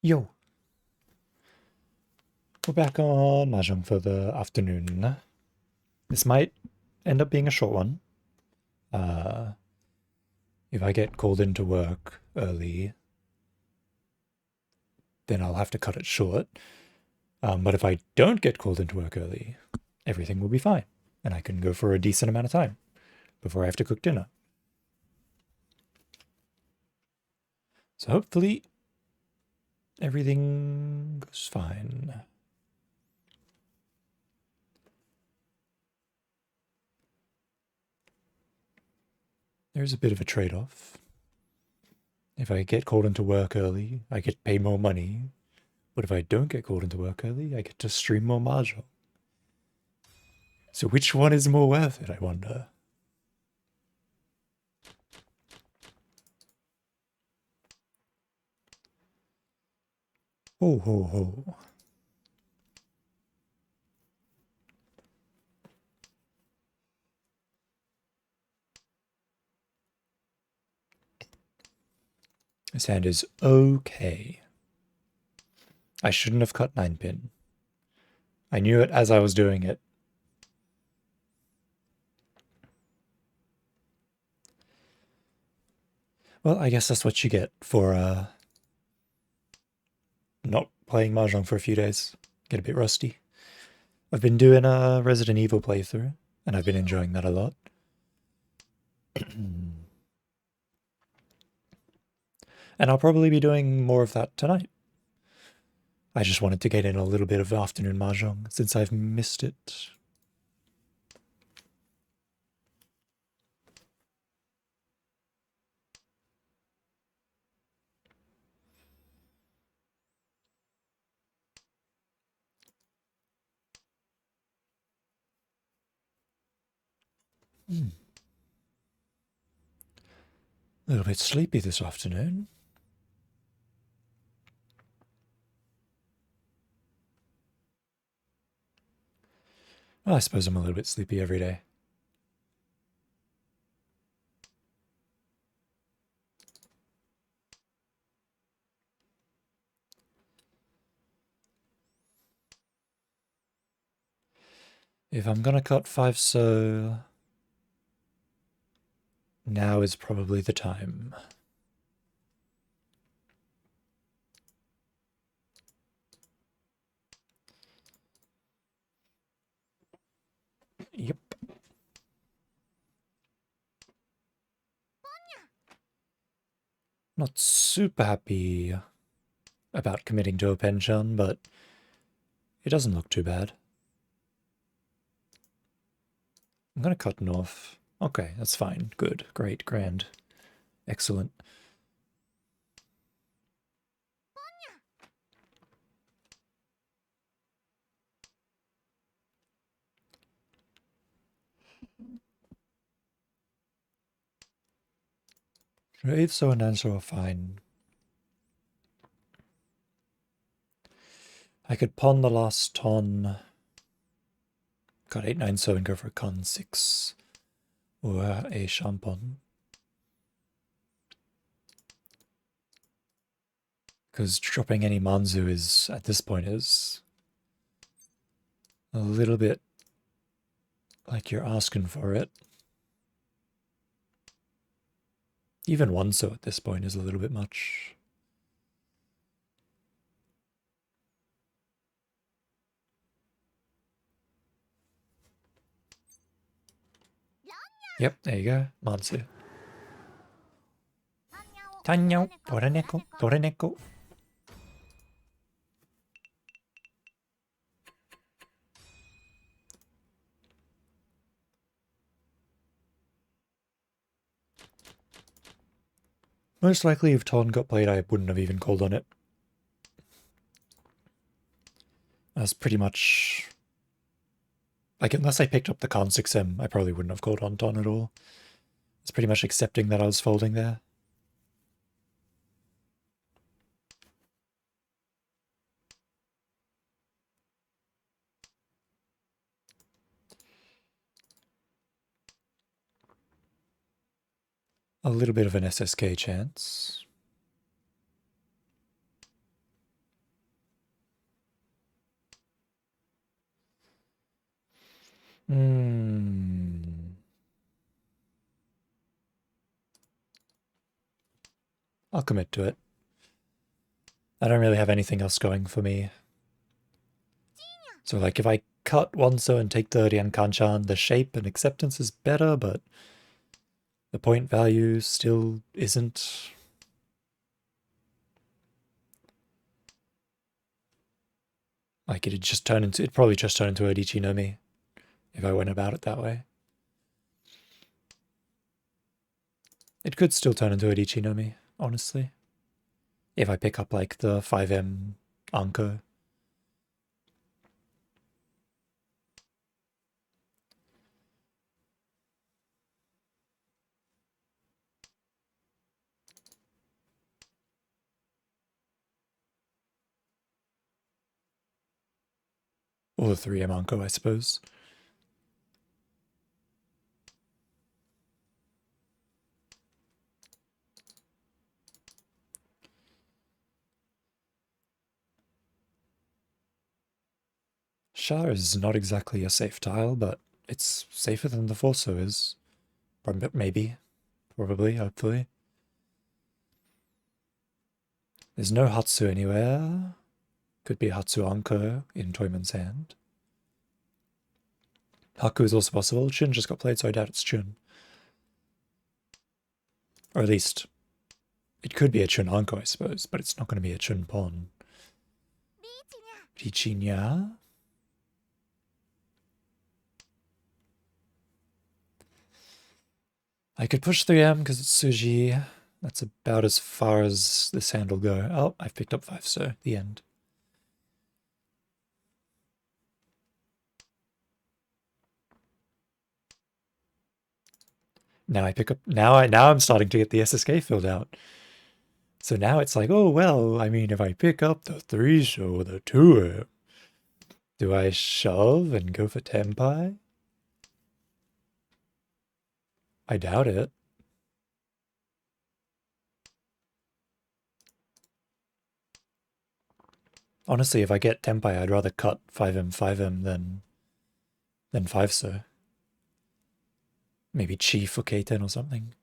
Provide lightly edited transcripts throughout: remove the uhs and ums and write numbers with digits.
Yo, we're back on Mahjong for the afternoon. This might end up being a short one. If I get called into work early, then I'll have to cut it short. But if I don't get called into work early, everything will be fine, and I can go for a decent amount of time before I have to cook dinner. So hopefully everything goes fine. There's a bit of a trade-off. If I get called into work early, I get paid more money. But if I don't get called into work early, I get to stream more Mahjong. So which one is more worth it, I wonder? Ho ho ho. This hand is okay. I shouldn't have cut 9-pin. I knew it as I was doing it. Well, I guess that's what you get for not playing Mahjong for a few days. Get a bit rusty. I've been doing a Resident Evil playthrough, and I've been enjoying that a lot. And I'll probably be doing more of that tonight. I just wanted to get in a little bit of afternoon Mahjong since I've missed it. A little bit sleepy this afternoon. Well, I suppose I'm a little bit sleepy every day. If I'm gonna cut 5 so, now is probably the time. Yep. Not super happy about committing to a pension, but it doesn't look too bad. I'm gonna cut north. Okay, that's fine. Good. Great. Grand. Excellent. If so and answer are fine. I could pawn the last ton. Got 8-9 so and go for a con 6. Or a shampon. Because dropping any Manzu is, at this point, is a little bit like you're asking for it. Even 1 so at this point is a little bit much. Yep, there you go. Mansu. Tanyo, Toreneko, Toreneko. Most likely if Ton got played, I wouldn't have even called on it. That's pretty much... like, unless I picked up the con 6M, I probably wouldn't have called on Ton at all. It's pretty much accepting that I was folding there. A little bit of an SSK chance. I'll commit to it. I don't really have anything else going for me. So like if I cut Wonso and take the Ryankanchan, the shape and acceptance is better, but the point value still isn't. Like it'd probably just turn into Odichi no Mi if I went about it that way. It could still turn into Odichi no Mi, honestly. If I pick up like the 5M Anko. Or the 3M Anko, I suppose. Shah is not exactly a safe tile, but it's safer than the Forso is. Maybe. Probably, hopefully. There's no Hatsu anywhere. Could be Hatsu Anko in Toyman's hand. Haku is also possible. Chun just got played, so I doubt it's Chun. Or at least, it could be a Chun Anko, I suppose, but it's not going to be a Chun Pon. Richinya. I could push 3M because it's Suji. That's about as far as this hand will go. Oh, I've picked up 5, so the end. Now I pick up. Now I'm starting to get the SSK filled out. So now it's like, oh well. I mean, if I pick up the 3-show or the 2, do I shove and go for Tenpai? I doubt it. Honestly, if I get Tenpai, I'd rather cut 5M than 5-so. Maybe Chi for K10 or something.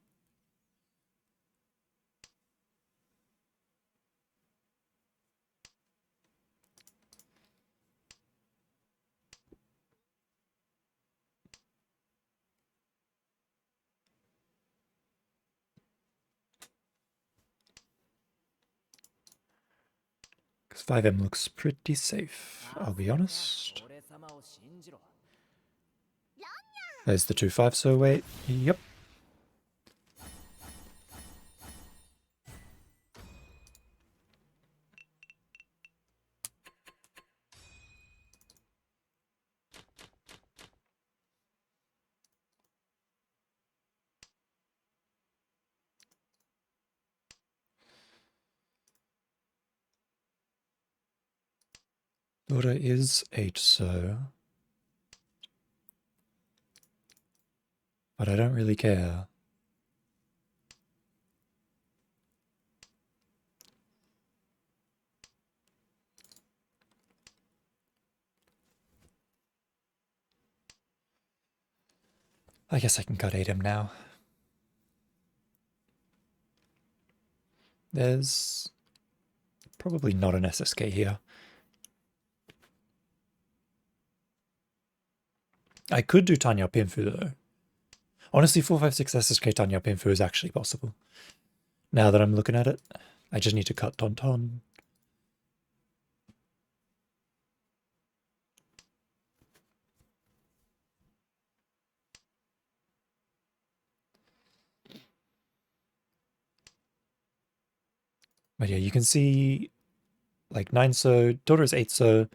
Because 5M looks pretty safe, I'll be honest. There's the 2-5-so wait. Yep. Dora is 8-so. But I don't really care. I guess I can cut 8M now. There's probably not an SSK here. I could do Tanya Pinfu though. Honestly, 456 SSK Tanya Pinfu is actually possible. Now that I'm looking at it, I just need to cut Tonton. But yeah, you can see like 9-so, Dora is 8-so.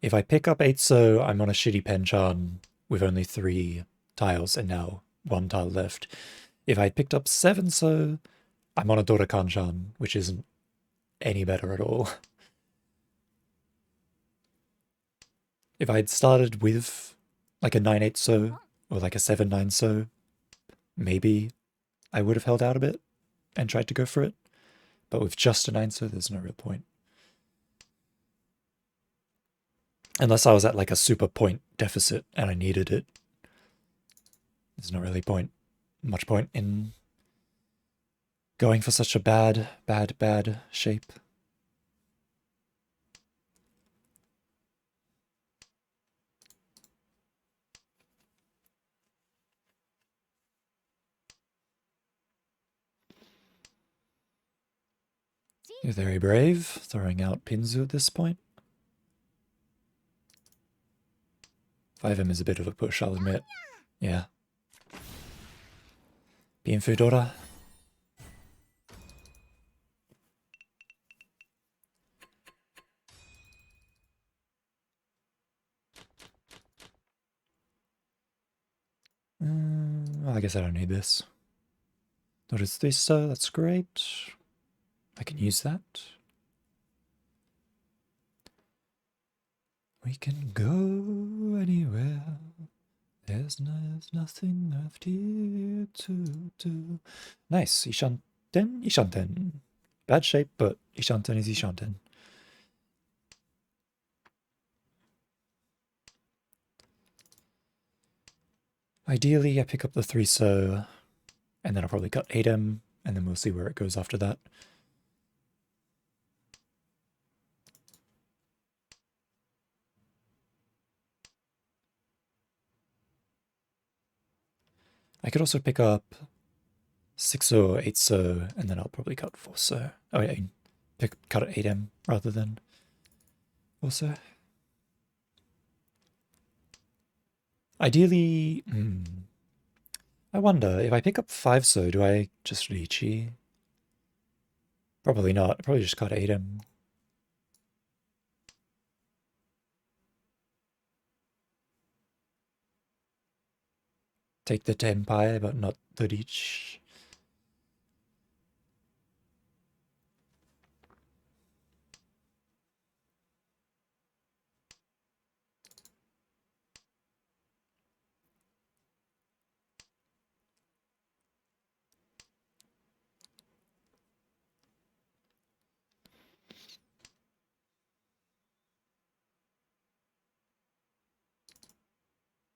If I pick up 8-so, I'm on a shitty Penchan with only 3 tiles and now 1 tile left. If I picked up 7-so, I'm on a Dora Kanchan, which isn't any better at all. If I'd started with like a 9-8-so or like a 7-9-so, maybe I would have held out a bit and tried to go for it. But with just a 9-so, there's no real point. Unless I was at like a super point deficit and I needed it. There's not really much point in going for such a bad shape. You're very brave, throwing out Pinzu at this point. 5M is a bit of a push, I'll admit. Yeah. Bien Fudora. Well, I guess I don't need this. What is this? That's great. I can use that. We can go anywhere. There's nothing left here to do. Nice. Ishanten. Bad shape, but Ishanten is Ishanten. Ideally, I pick up the 3-so, and then I'll probably cut 8M, and then we'll see where it goes after that. I could also pick up 6-so or 8-so, and then I'll probably cut 4-so. Oh yeah, cut at 8M rather than 4-so. Ideally, I wonder, if I pick up 5-so, do I just Lychee? Probably not. Probably just cut 8M. Take the Tenpai, but not the Leech.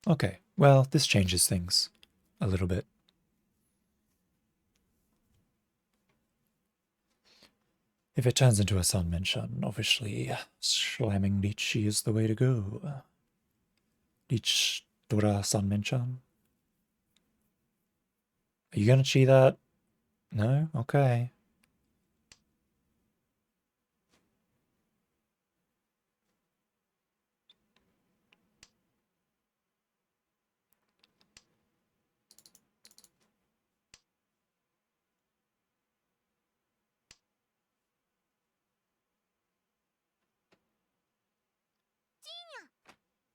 Okay, well, this changes things a little bit. If it turns into a Sun Mention, obviously slamming Lychee is the way to go. Leech Dora Sun Mention. Are you gonna Chi that? No? Okay.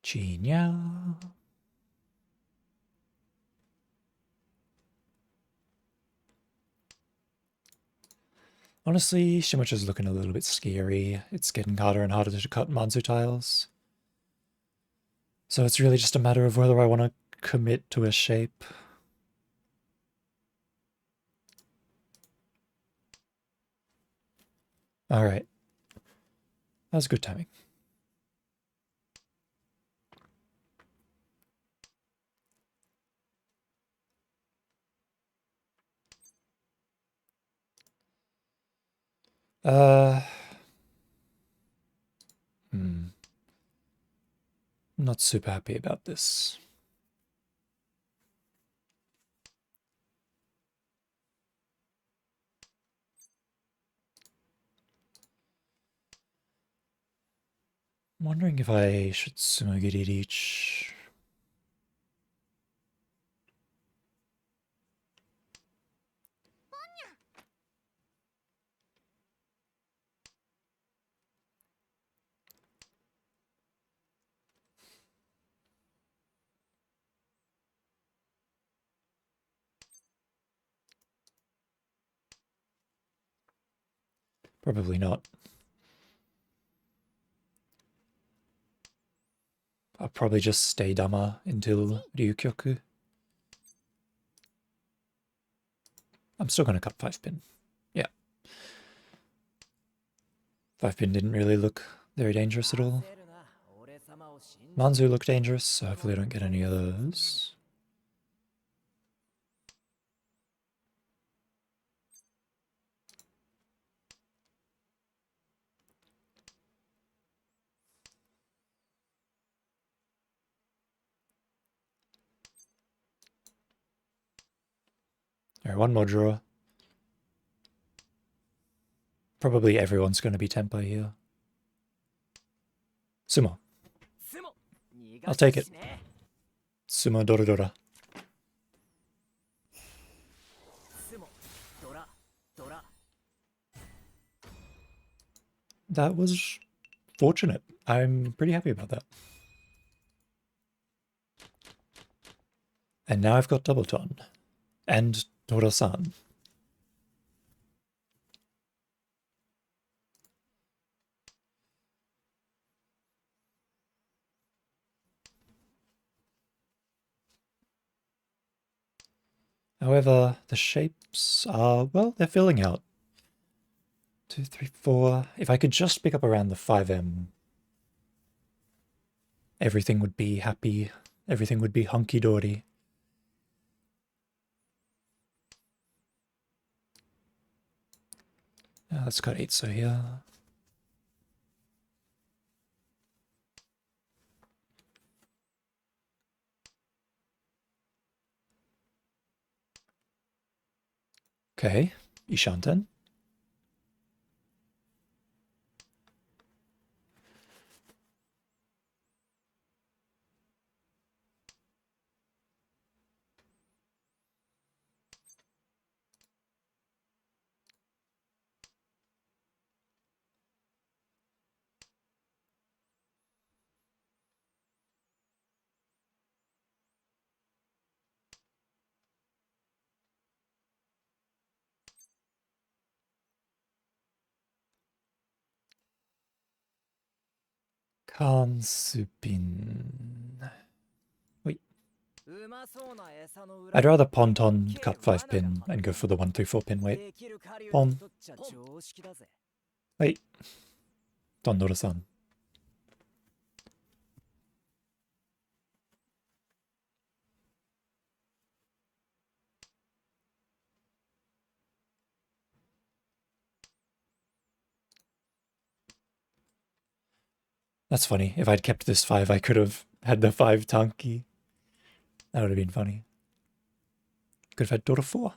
Chinya. Honestly, Shimucha's looking a little bit scary. It's getting harder and harder to cut Manzu tiles. So it's really just a matter of whether I want to commit to a shape. Alright. That was good timing. Not super happy about this. I'm wondering if I should Sumogiri each. Probably not. I'll probably just stay Dama until Ryukyoku. I'm still going to cut 5-pin. Yeah. 5-pin didn't really look very dangerous at all. Manzu look dangerous, so hopefully I don't get any of those. Alright, one more draw. Probably everyone's going to be tempo here. Sumo. I'll take it. Sumo Dorodora. That was fortunate. I'm pretty happy about that. And now I've got double ton. And Dora-san. However, the shapes are, well, they're filling out. 2, 3, 4. If I could just pick up around the 5M, everything would be happy. Everything would be hunky-dory. Let's cut 8 so here. Okay, Ishanten. Kansupin. Wait. I'd rather Ponton cut 5 pin and go for the 1 through 4 pin weight. Pon. Wait. Dondora-san. That's funny. If I'd kept this 5, I could have had the 5 Tanki. That would have been funny. Could have had Dora 4.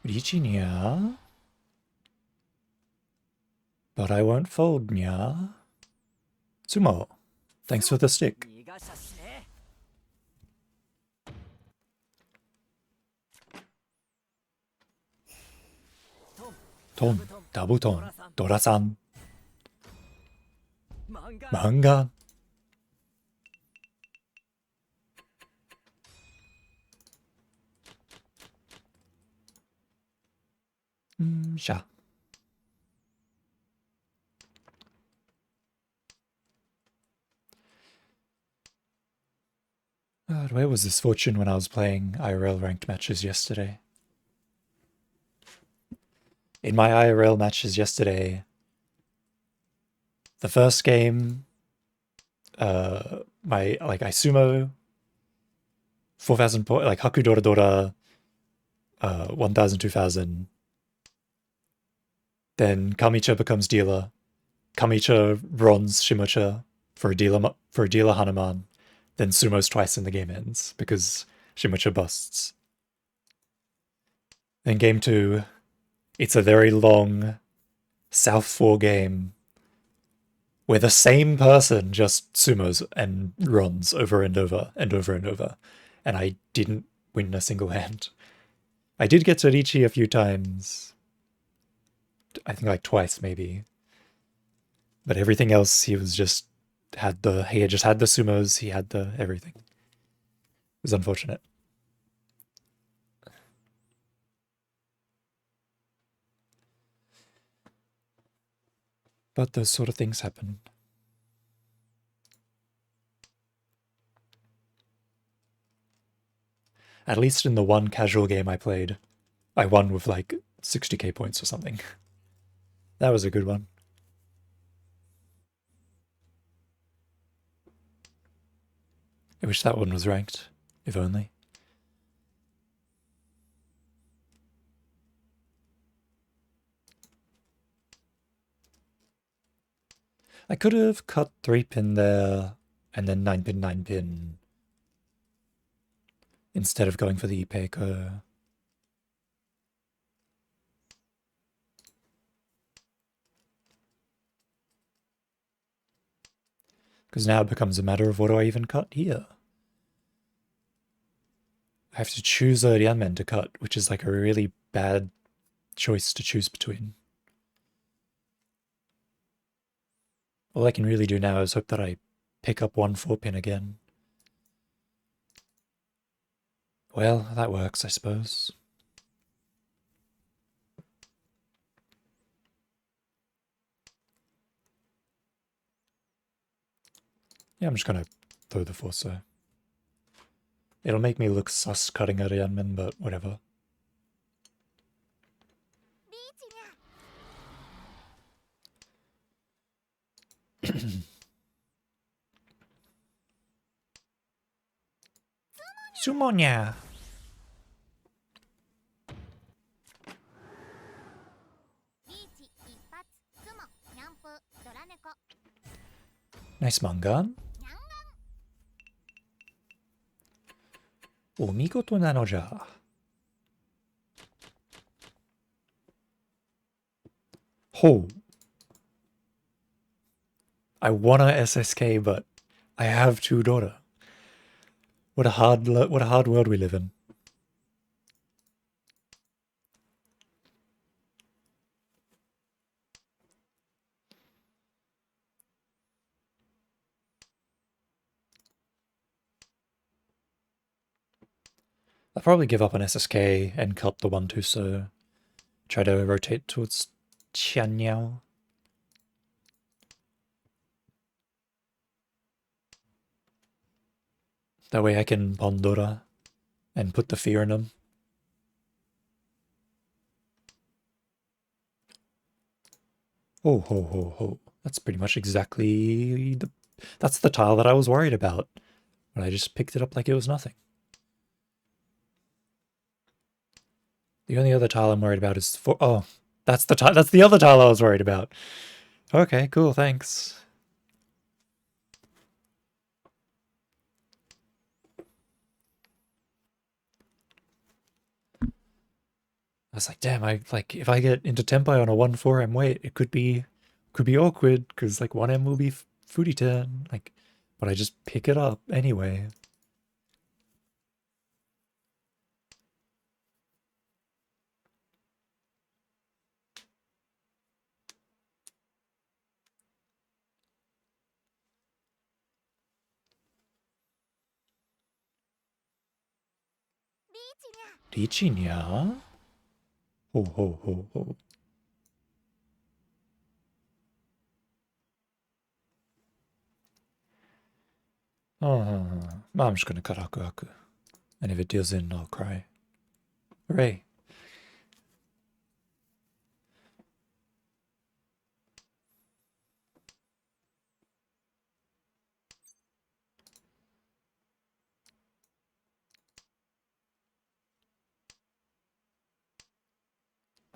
Richinya. But I won't fold, nya. Sumo. Thanks for the stick. Ton. Dabuton. Dora-san. Manga. Sha. God, where was this fortune when I was playing IRL ranked matches yesterday? In my IRL matches yesterday, the first game, I sumo 4,000 point, like Haku Dora Dora, 1,000, 2,000. Then Kamicha becomes dealer. Kamicha bronze Shimocha for a dealer Hanuman. Then sumos twice and the game ends because Shimocha busts. Then game 2, it's a very long South 4 game. where the same person just sumos and runs over and over and over and over, and I didn't win a single hand. I did get Torichi a few times. I think like twice maybe. But everything else he had just had the sumos, he had the everything. It was unfortunate. But those sort of things happen. At least in the one casual game I played, I won with like 60k points or something. That was a good one. I wish that one was ranked, if only. I could have cut 3-pin there and then 9-pin, 9-pin instead of going for the Ipeco. Because now it becomes a matter of what do I even cut here? I have to choose a Rianmen to cut, which is like a really bad choice to choose between. All I can really do now is hope that I pick up one 4-pin again. Well, that works, I suppose. Yeah, I'm just gonna throw the Forso. It'll make me look sus cutting a Rianmen, but whatever. Sumonya! Nice Mangan. お見事なのじゃ。Ho. I wanna SSK, but I have 2 Dora. What a hard world we live in. I'll probably give up on SSK and cut the 1-2 so try to rotate towards Qianyao. That way I can Bondora and put the fear in him. Oh, ho, ho, ho. That's pretty much exactly that's the tile that I was worried about. But I just picked it up like it was nothing. The only other tile I'm worried about is oh, that's the other tile I was worried about. Okay, cool, thanks. I was like, damn, if I get into Tempai on a 1-4M weight, it could be awkward, because like 1M will be foodie turn, like, but I just pick it up anyway. Richinya? Ho ho ho ho. I'm just gonna cut Aku Aku. And if it deals in, I'll cry. Hooray.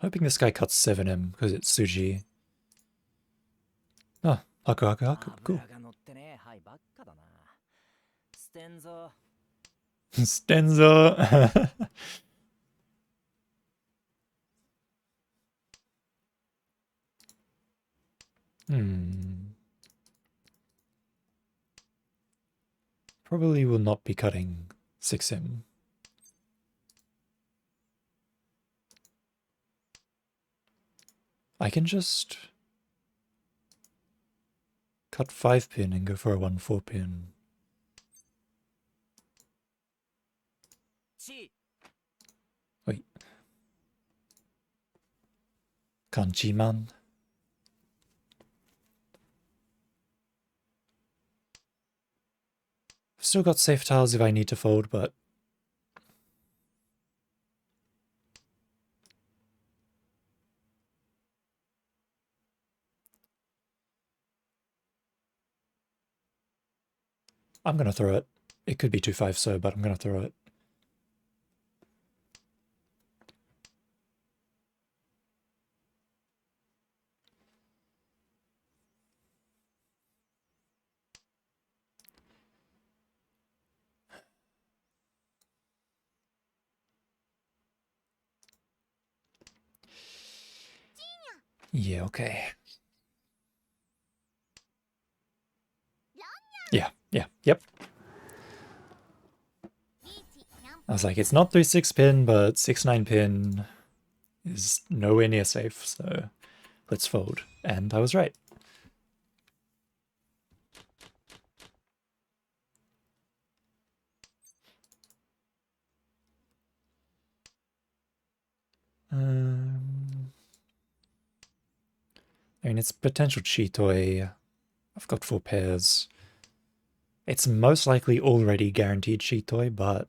Hoping this guy cuts 7M because it's Suji. Ah, Aku Aku Aku, cool. Stenzo. Probably will not be cutting 6M. I can just cut 5 pin and go for a 1-4 pin. Wait. Kanjiman. I've still got safe tiles if I need to fold, but I'm gonna throw it. It could be 2-5 so, but I'm gonna throw it. Yeah, okay. Yep. I was like, it's not 3-6 pin, but 6-9 pin is nowhere near safe, so let's fold. And I was right. I mean, it's potential cheatoy. I've got 4 pairs. It's most likely already guaranteed cheatoy, but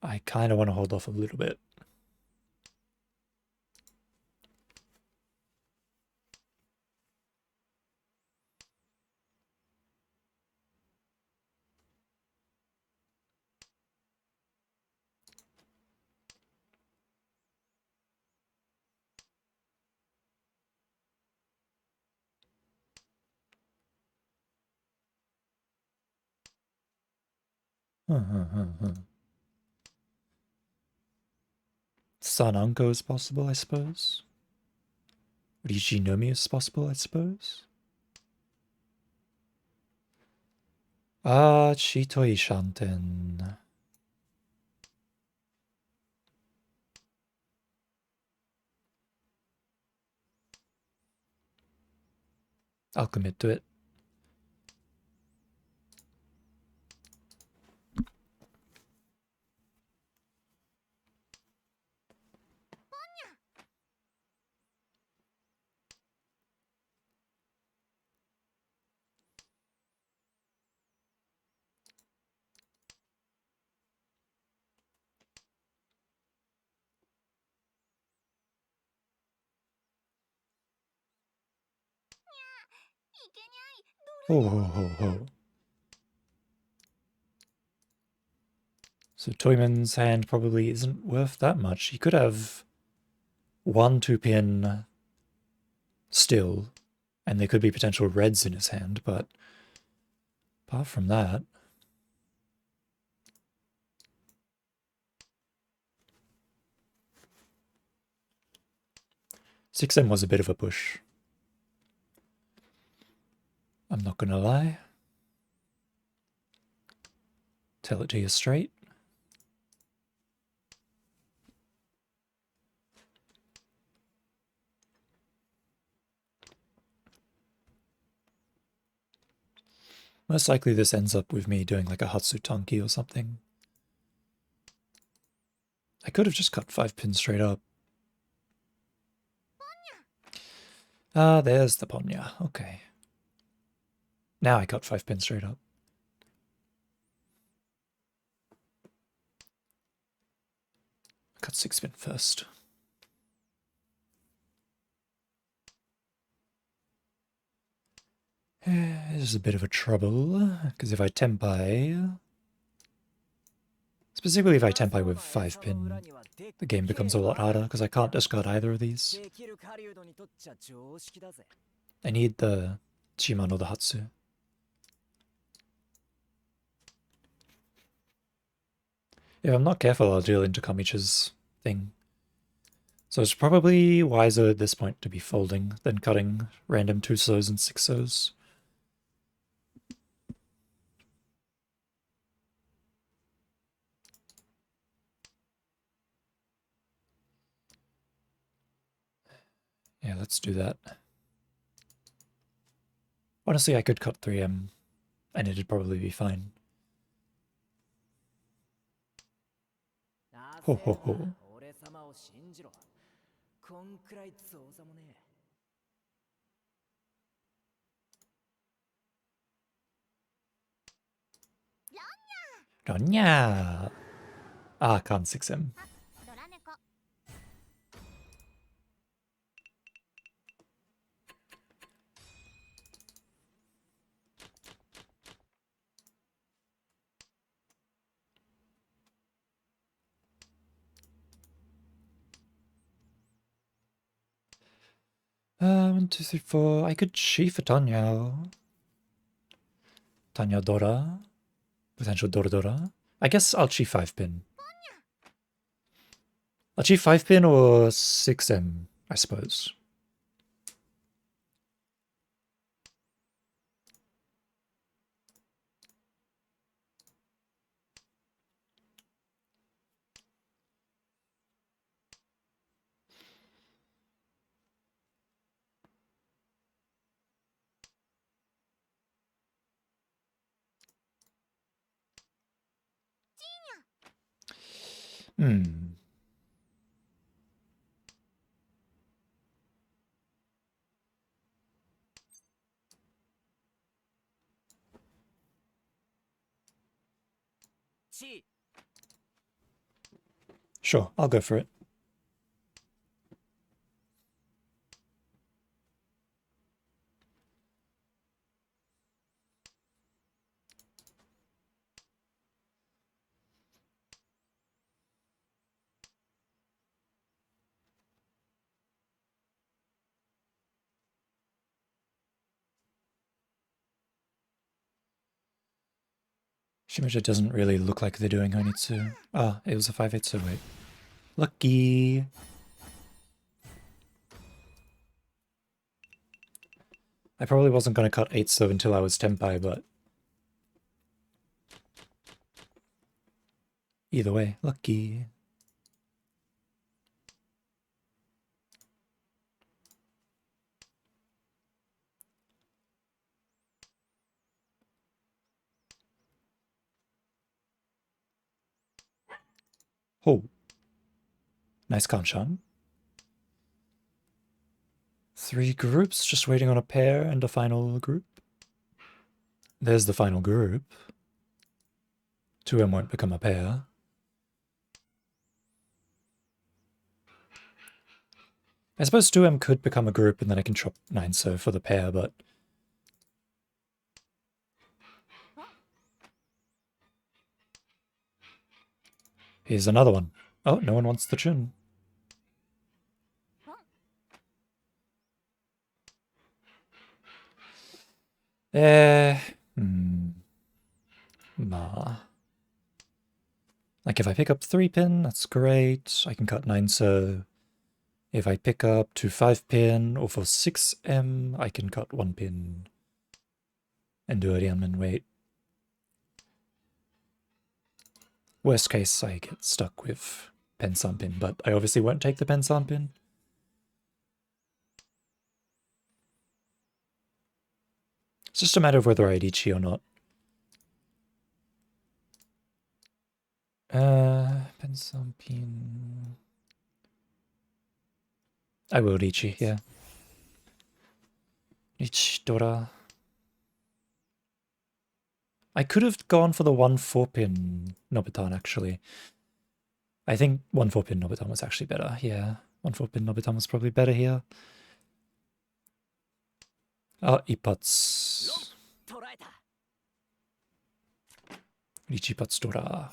I kind of want to hold off a little bit. Sananko is possible, I suppose. Rijinomi is possible, I suppose. Ah, Chitoi Shanten. I'll commit to it. Ho ho ho ho. So Toyman's hand probably isn't worth that much. He could have 1-2 pin still, and there could be potential reds in his hand, but apart from that... 6M was a bit of a push. I'm not gonna lie. Tell it to you straight. Most likely this ends up with me doing like a Hatsutanki or something. I could have just cut 5 pins straight up. Ah, there's the Ponya. Okay. Now I cut 5 pins straight up. Cut 6 pin first. This is a bit of a trouble, because if I Tenpai... Specifically if I Tenpai with 5 pin, the game becomes a lot harder, because I can't discard either of these. I need the Chiman or the Hatsu. If I'm not careful, I'll deal into Kamicha's thing. So it's probably wiser at this point to be folding than cutting random 2-sos and 6-sos. Yeah, let's do that. Honestly, I could cut 3M, and it'd probably be fine. Ho ho ho. Ronya! Ah, can't 6M. One, two, three, four. I could chi for Tanya. Tanya Dora. Potential Dora Dora. I guess I'll chi 5-pin. I'll chi 5-pin or 6M, I suppose. Hmm. Sure, I'll go for it. Shimoja doesn't really look like they're doing Honitsu. Ah, it was a 5-8, so wait. Lucky! I probably wasn't going to cut 8-so until I was Tenpai, but... Either way, lucky. Oh. Nice Kanshan. 3 groups, just waiting on a pair and a final group. There's the final group. 2M won't become a pair. I suppose 2M could become a group and then I can chop 9-so for the pair, but... Here's another one. Oh, no one wants the Chun. Nah. Like if I pick up 3-pin, that's great. I can cut 9-so. If I pick up to 5-pin or for 6M, I can cut 1-pin and do a Rianmen wait. Worst case, I get stuck with Pensan pin, but I obviously won't take the Pensan pin. It's just a matter of whether I'd Ichi or not. Pensan pin... I will Ichi, yeah. Ichi Dora. I could have gone for the 1-4-pin Nobitan, actually. I think 1-4-pin Nobitan was actually better, yeah. 1-4-pin Nobitan was probably better here. Ah, Ipats. Ichipats Dora.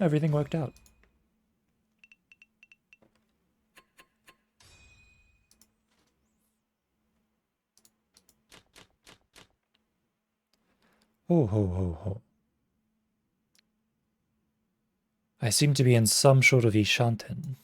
Everything worked out. Ho ho ho ho. I seem to be in some sort of Ishanten.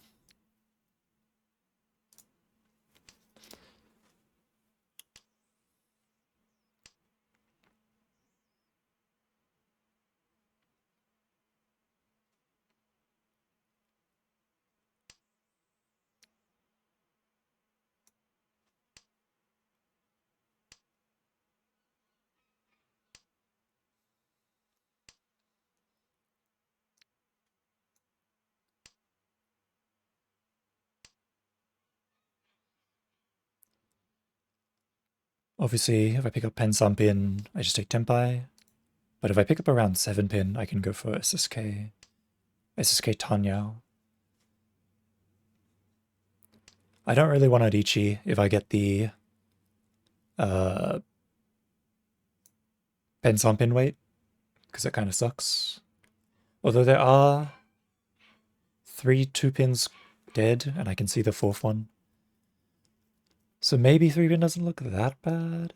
Obviously, if I pick up Pensam pin, I just take Tempai. But if I pick up around 7 pin, I can go for SSK. SSK Tanyao. I don't really want Adichie if I get the Pensam pin weight, because it kind of sucks. Although there are 3 2-pins dead, and I can see the 4th one. So maybe 3-pin doesn't look that bad.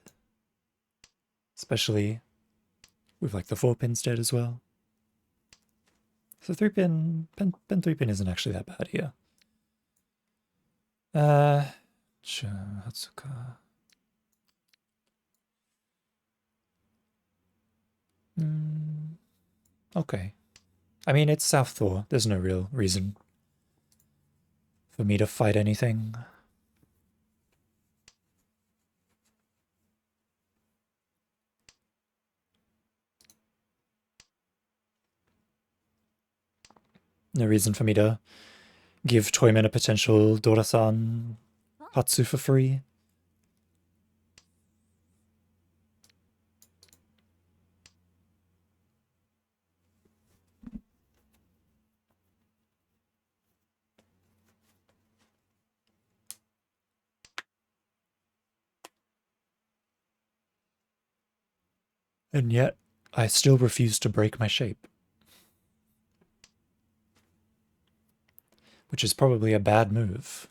Especially with like the 4-pins dead as well. So 3-pin, pen 3-pin isn't actually that bad here. Hatsuka. Okay. I mean, it's South Thor. There's no real reason for me to fight anything. No reason for me to give Toyman a potential Dora-san Hatsu for free. And yet, I still refuse to break my shape. Which is probably a bad move.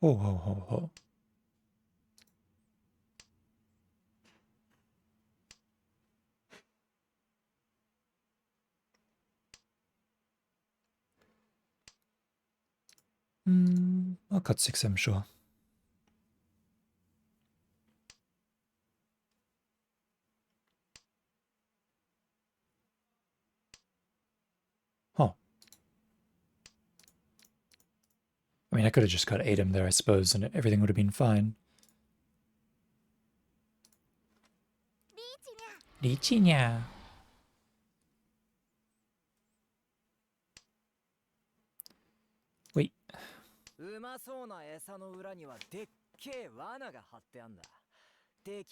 Ho ho ho ho. I'll cut 6M, sure. Huh. I mean, I could have just cut 8M there, I suppose, and everything would have been fine. Lichinya. Wait.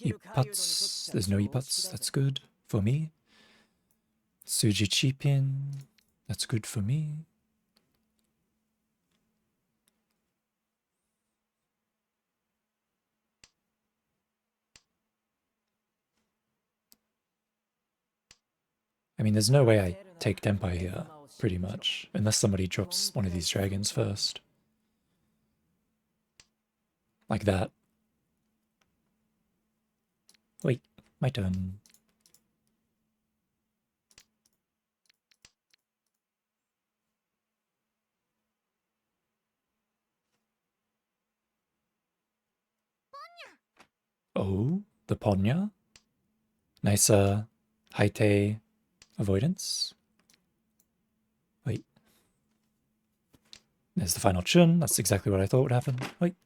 Ipputs. There's no Ipputs. That's good for me. Suji Chipin. That's good for me. I mean, there's no way I take Denpai here, pretty much, unless somebody drops one of these dragons first. Like that. Wait, my turn. Oh, the Ponya? Nice, Haite avoidance. Wait. There's the final Chun. That's exactly what I thought would happen. Wait.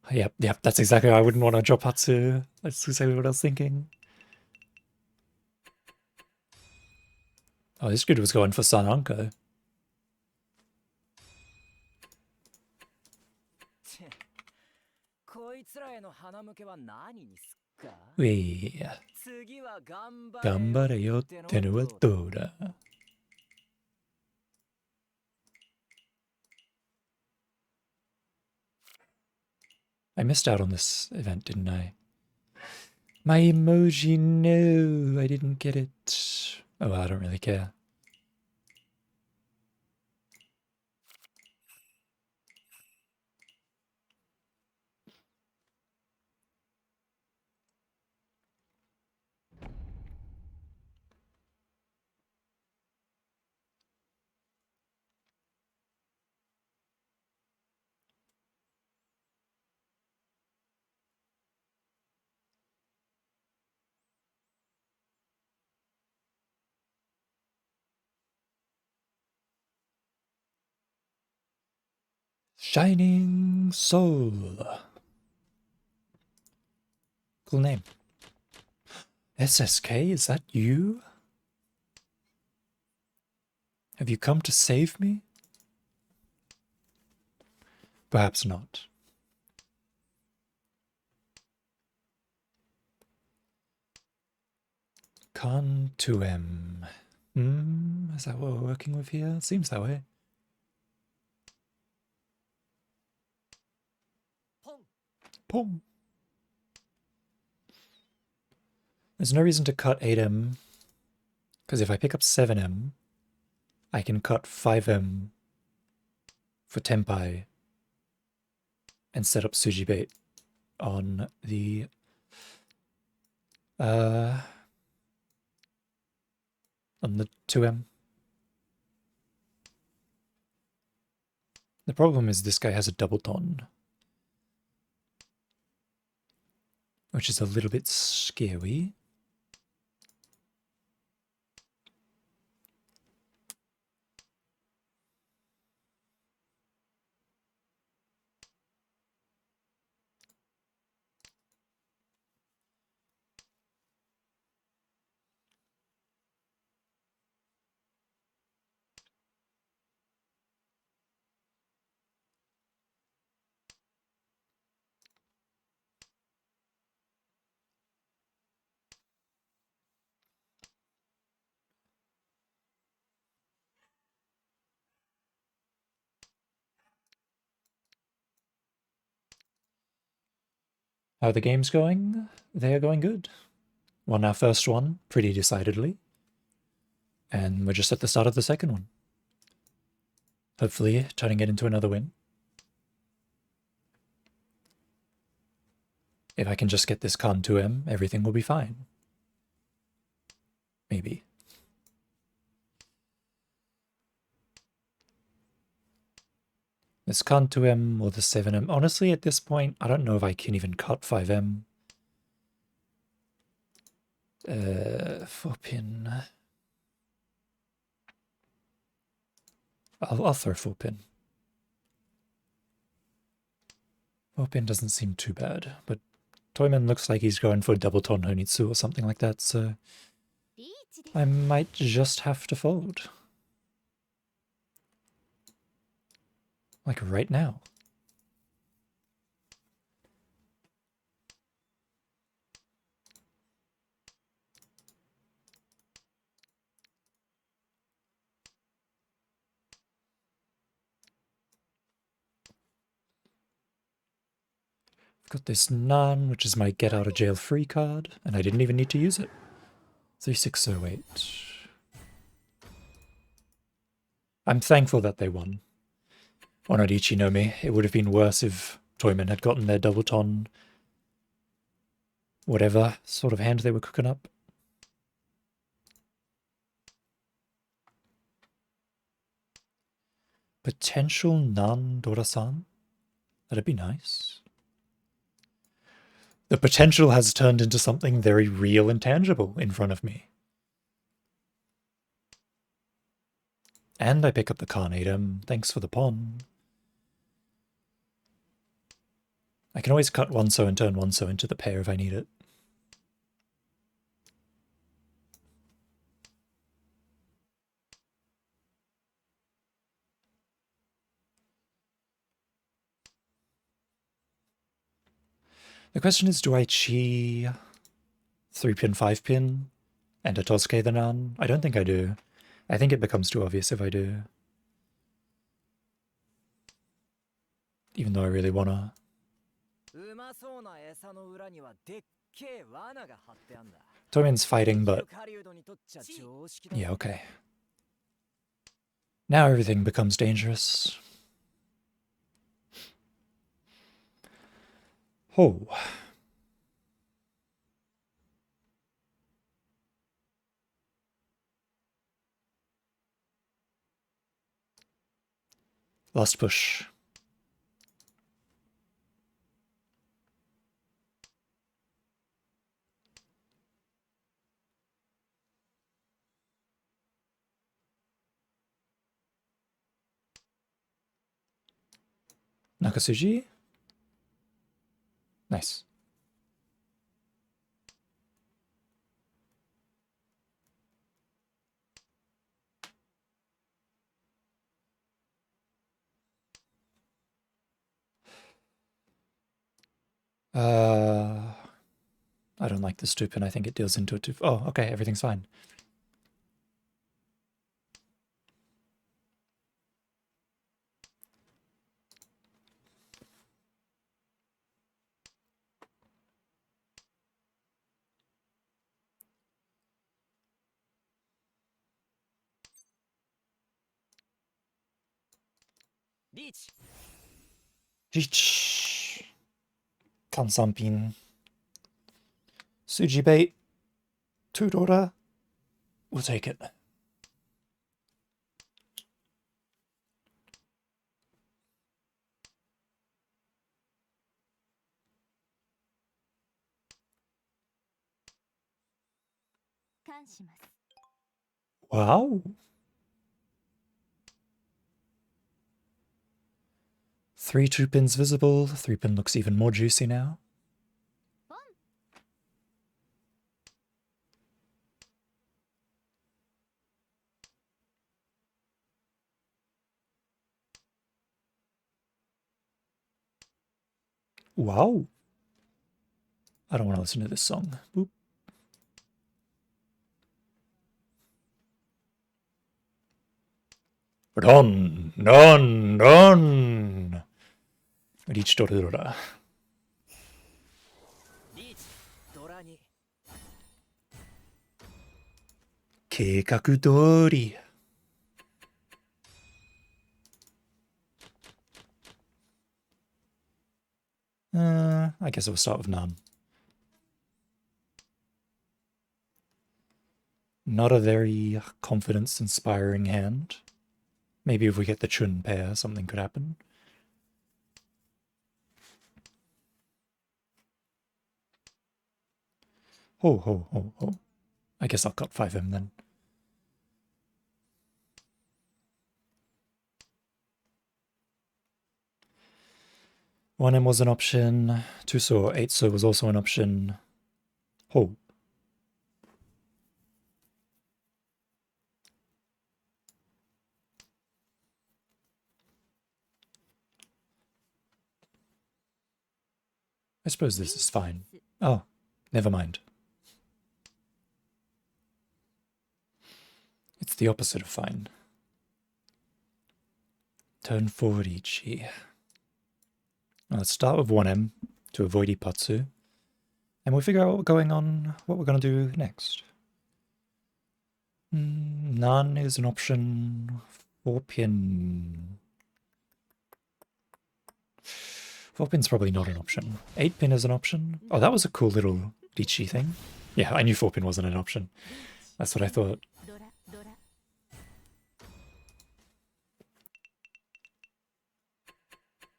Yep, that's exactly why I wouldn't want to drop Hatsu. That's exactly what I was thinking. Oh, this dude was going for Sananko. Wait. Gambare yo tenu wa Dora. I missed out on this event, didn't I? My emoji, no, I didn't get it. Oh, well, I don't really care. Shining Soul. Cool name. SSK, is that you? Have you come to save me? Perhaps not. Con 2M. Is that what we're working with here? Seems that way. Pong. There's no reason to cut 8M, because if I pick up 7M, I can cut 5M for Tenpai and set up Suji Bait on the on the 2M. The problem is this guy has a double ton, which is a little bit scary. How are the games going? They are going good. Won our first one pretty decidedly. And we're just at the start of the second one. Hopefully turning it into another win. If I can just get this con 2M, everything will be fine. Maybe. This con 2M or the 7M. Honestly, at this point, I don't know if I can even cut 5M. 4-pin. I'll throw 4-pin. 4-pin doesn't seem too bad, but Toyman looks like he's going for double ton Honitsu or something like that, so I might just have to fold. Like right now. I've got this Nun, which is my get out of jail free card, and I didn't even need to use it. 3608. I'm thankful that they won. Onodichi no Mi. It would have been worse if Toyman had gotten their double ton, whatever sort of hand they were cooking up. Potential Nan Dora-san? That'd be nice. The potential has turned into something very real and tangible in front of me. And I pick up the Carnatum. Thanks for the pawn. I can always cut 1-so and turn 1-so into the pair if I need it. The question is, do I chi 3-pin, 5-pin, and a Tosuke the Nan? I don't think I do. I think it becomes too obvious if I do. Even though I really wanna. Toyman's fighting, but yeah, okay. Now everything becomes dangerous. Oh. Last push. Nakasuji? Nice. I don't like the stupid. I think it deals into it too. Oh, okay, everything's fine. Reach. Kansanpin. Suji bait. 2 Dora. We'll take it. Wow. 3 2-pins visible. 3-pin looks even more juicy now. Wow. I don't want to listen to this song. Boop. Don, don, don. Reach Dora. Keikaku dori. I guess it will start with none. Not a very confidence-inspiring hand. Maybe if we get the Chun pair, something could happen. Ho, ho, ho, ho. I guess I'll cut 5M then. One M was an option. 2-so, 8-so was also an option. Ho. I suppose this is fine. Oh, never mind. It's the opposite of fine. Turn forward Ichi. Let's start with 1M to avoid Ipatsu. And we'll figure out what we're going to do next. None is an option. 4-pin. 4-pin's probably not an option. 8-pin is an option. Oh, that was a cool little Ichi thing. Yeah, I knew 4-pin wasn't an option. That's what I thought.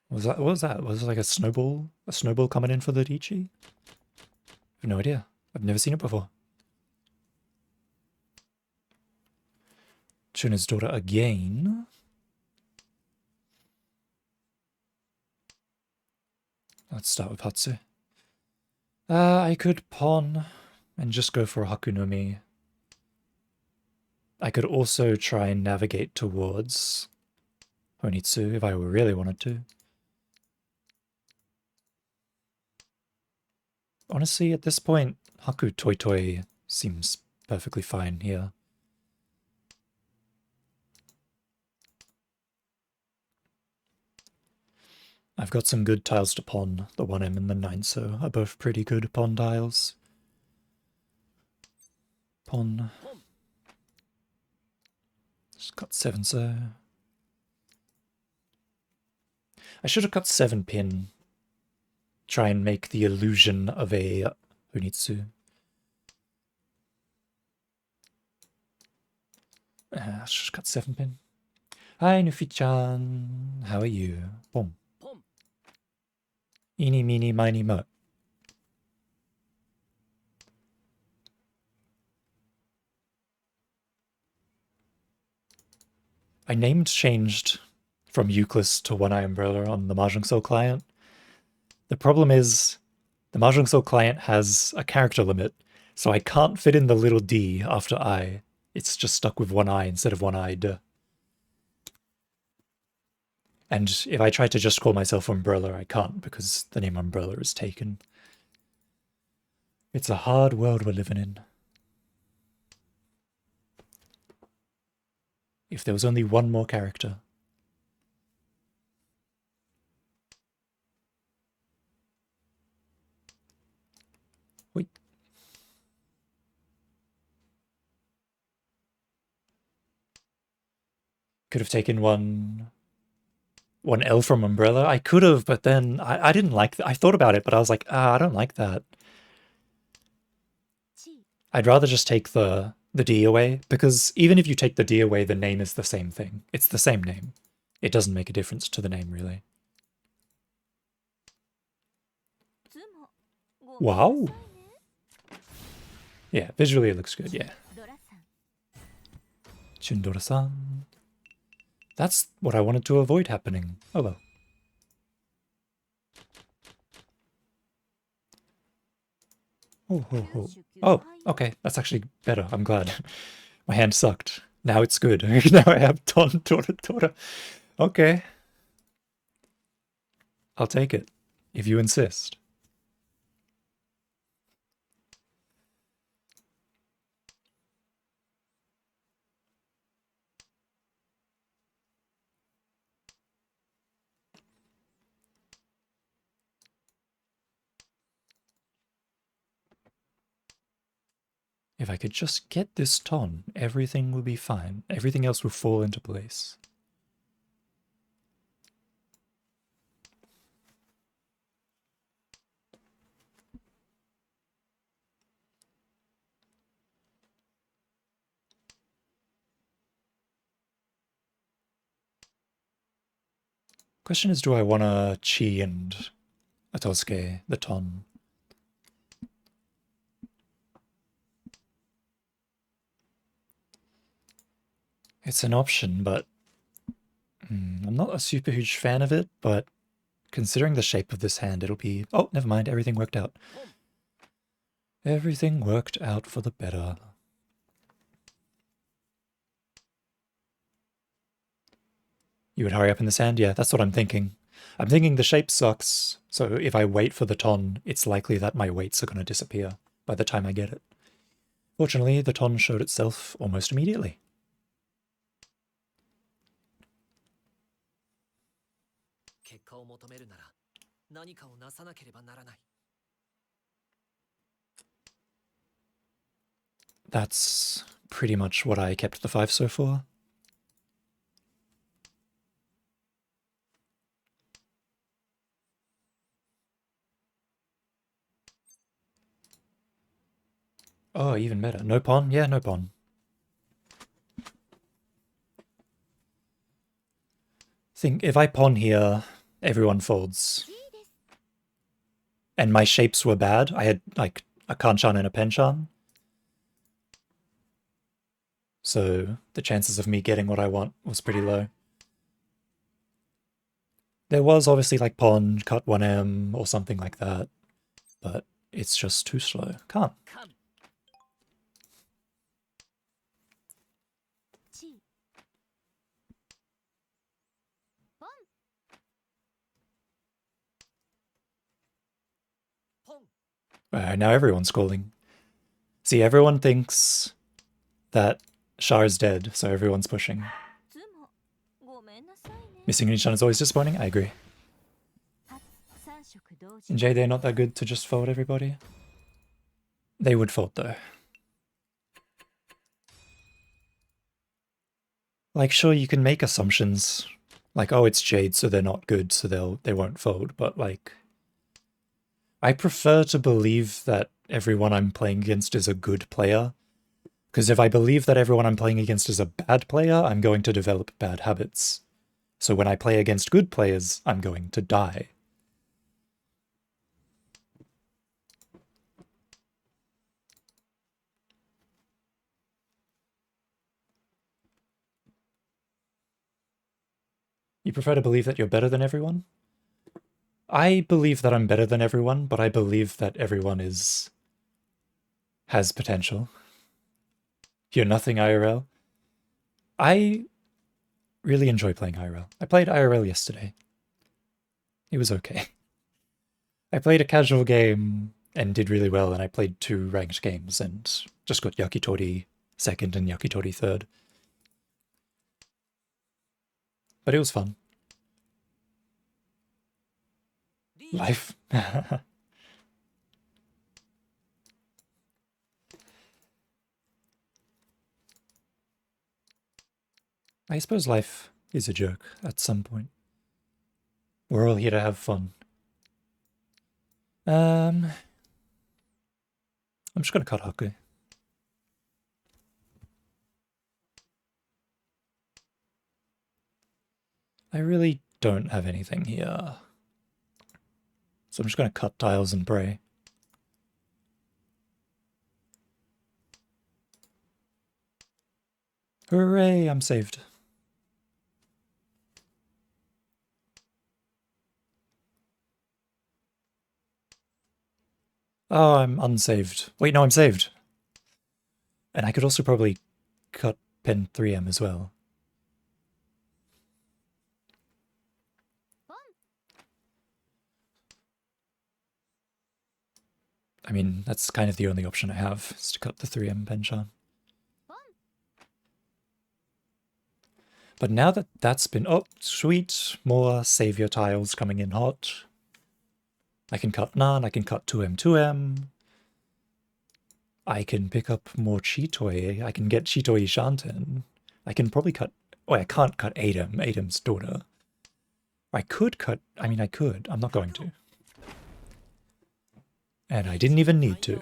What was that? Was it like a snowball? A snowball coming in for the Ichi? I have no idea. I've never seen it before. Chuna's daughter again. Let's start with Hatsu. I could pawn and just go for a Hakunomi. I could also try and navigate towards Honitsu if I really wanted to. Honestly, at this point, Haku Toi Toi seems perfectly fine here. I've got some good tiles to pawn. The 1M and the 9-so are both pretty good pawn tiles. Pawn. Just cut 7-so. I should have cut 7-pin. Try and make the illusion of a Honitsu. I should have cut 7-pin. Hi, Nufi-chan. How are you? Boom. Eeny, meeny, miny, mo. I name changed from Euclid to One Eye Umbrella on the Mahjong Soul client. The problem is the Mahjong Soul client has a character limit, so I can't fit in the little D after I. It's just stuck with one eye instead of one-eyed. And if I try to just call myself Umbrella, I can't because the name Umbrella is taken. It's a hard world we're living in. If there was only one more character. Wait. Could have taken one L from Umbrella. I could have, but then I didn't like that. I thought about it, but I was like, I don't like that. I'd rather just take the D away, because even if you take the D away, the name is the same thing. It's the same name. It doesn't make a difference to the name, really. Wow. Yeah, visually it looks good, yeah. Chindora-san. That's what I wanted to avoid happening. Oh well. Oh, okay, that's actually better. I'm glad. My hand sucked. Now it's good. Now I have Ton Tora. Okay. I'll take it, if you insist. If I could just get this Ton, everything will be fine. Everything else will fall into place. Question is, do I want to Chi and Atosuke the Ton? It's an option, but I'm not a super huge fan of it, but considering the shape of this hand, it'll be... Oh, never mind, everything worked out. Everything worked out for the better. You would hurry up in this hand? Yeah, that's what I'm thinking. I'm thinking the shape sucks, so if I wait for the Ton, it's likely that my weights are going to disappear by the time I get it. Fortunately, the Ton showed itself almost immediately. That's pretty much what I kept the 5-so for. Oh, even better. No pawn? Yeah, no pawn. Think if I pawn here, everyone folds. And my shapes were bad. I had like a kanchan and a penchan. So the chances of me getting what I want was pretty low. There was obviously like pawn, cut 1M or something like that, but it's just too slow. Can't. Now everyone's calling. See, everyone thinks that Shah is dead, so everyone's pushing. Missing Nishan is always disappointing? I agree. In J, they're not that good to just fold everybody. They would fold though. Like, sure, you can make assumptions. Like, oh, it's Jade, so they're not good, so they won't fold, but like... I prefer to believe that everyone I'm playing against is a good player. Because if I believe that everyone I'm playing against is a bad player, I'm going to develop bad habits. So when I play against good players, I'm going to die. You prefer to believe that you're better than everyone? I believe that I'm better than everyone, but I believe that everyone has potential. You're nothing IRL. I really enjoy playing IRL. I played IRL yesterday. It was okay. I played a casual game and did really well, and I played 2 ranked games and just got Yakitori second and Yakitori third. But it was fun. Life. I suppose life is a joke at some point. We're all here to have fun. I'm just gonna cut Haku. I really don't have anything here. So I'm just gonna cut tiles and pray. Hooray, I'm saved. Oh, I'm unsaved. Wait, no, I'm saved. And I could also probably cut pen 3M as well. I mean, that's kind of the only option I have, is to cut the 3M Penchan. But now that that's been... Oh, sweet. More savior tiles coming in hot. I can cut Nan, I can cut 2M, 2M. I can pick up more Chitoi. I can get Chitoi Shanten. I can probably cut... Oh, I can't cut Adem, Adem's daughter. I could cut... I mean, I could. I'm not going to. And I didn't even need to.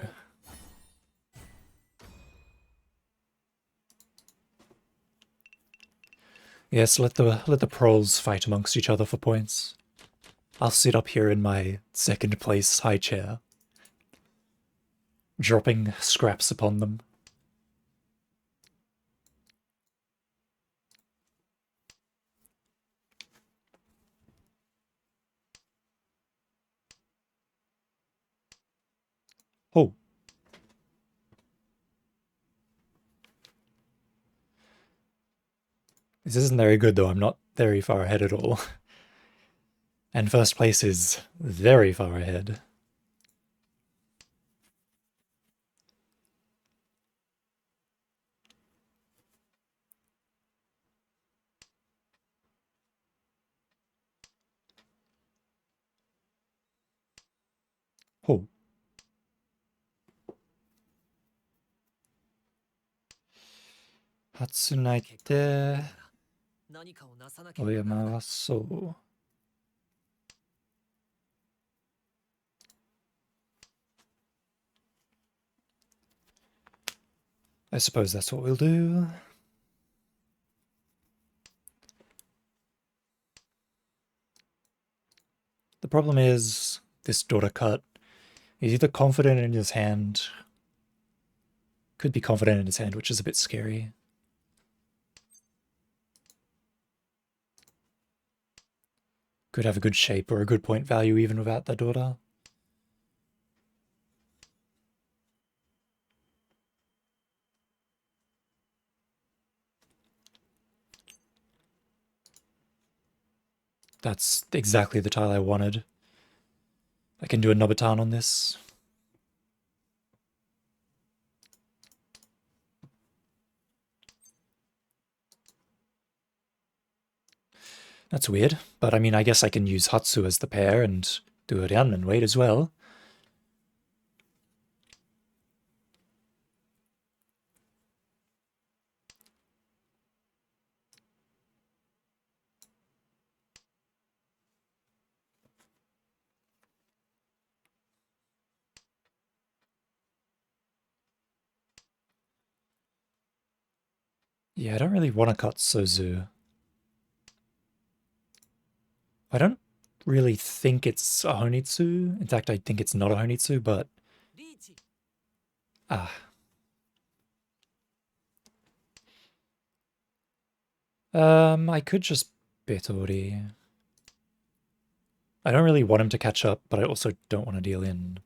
Yes, let the proles fight amongst each other for points. I'll sit up here in my second place high chair, dropping scraps upon them. Oh. This isn't very good though, I'm not very far ahead at all. And first place is very far ahead. Oh. Hatsunaite Oyama wa so. I suppose that's what we'll do. The problem is, this daughter cut. He's either confident in his hand, could be confident in his hand, which is a bit scary. Could have a good shape or a good point value even without the daughter. That's exactly the tile I wanted. I can do a Nobatan on this. That's weird, but I mean, I guess I can use Hatsu as the pair and do a Ryanman wait as well. Yeah, I don't really want to cut Sozu. I don't really think it's a Honitsu. In fact, I think it's not a Honitsu, but... Ah. I could just Betori. I don't really want him to catch up, but I also don't want to deal in.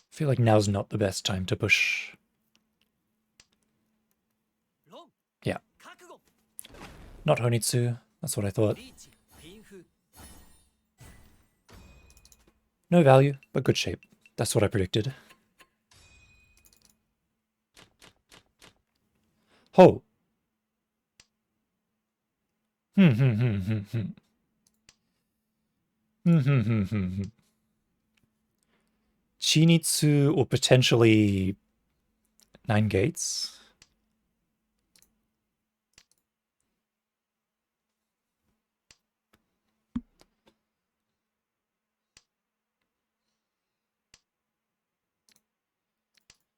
I feel like now's not the best time to push. Yeah. Not Honitsu. That's what I thought. No value, but good shape. That's what I predicted. Ho! Hmm, hmm, hmm, hmm, hmm. Hmm, hmm, hmm, hmm, hmm. Chinitsu or potentially 9 gates?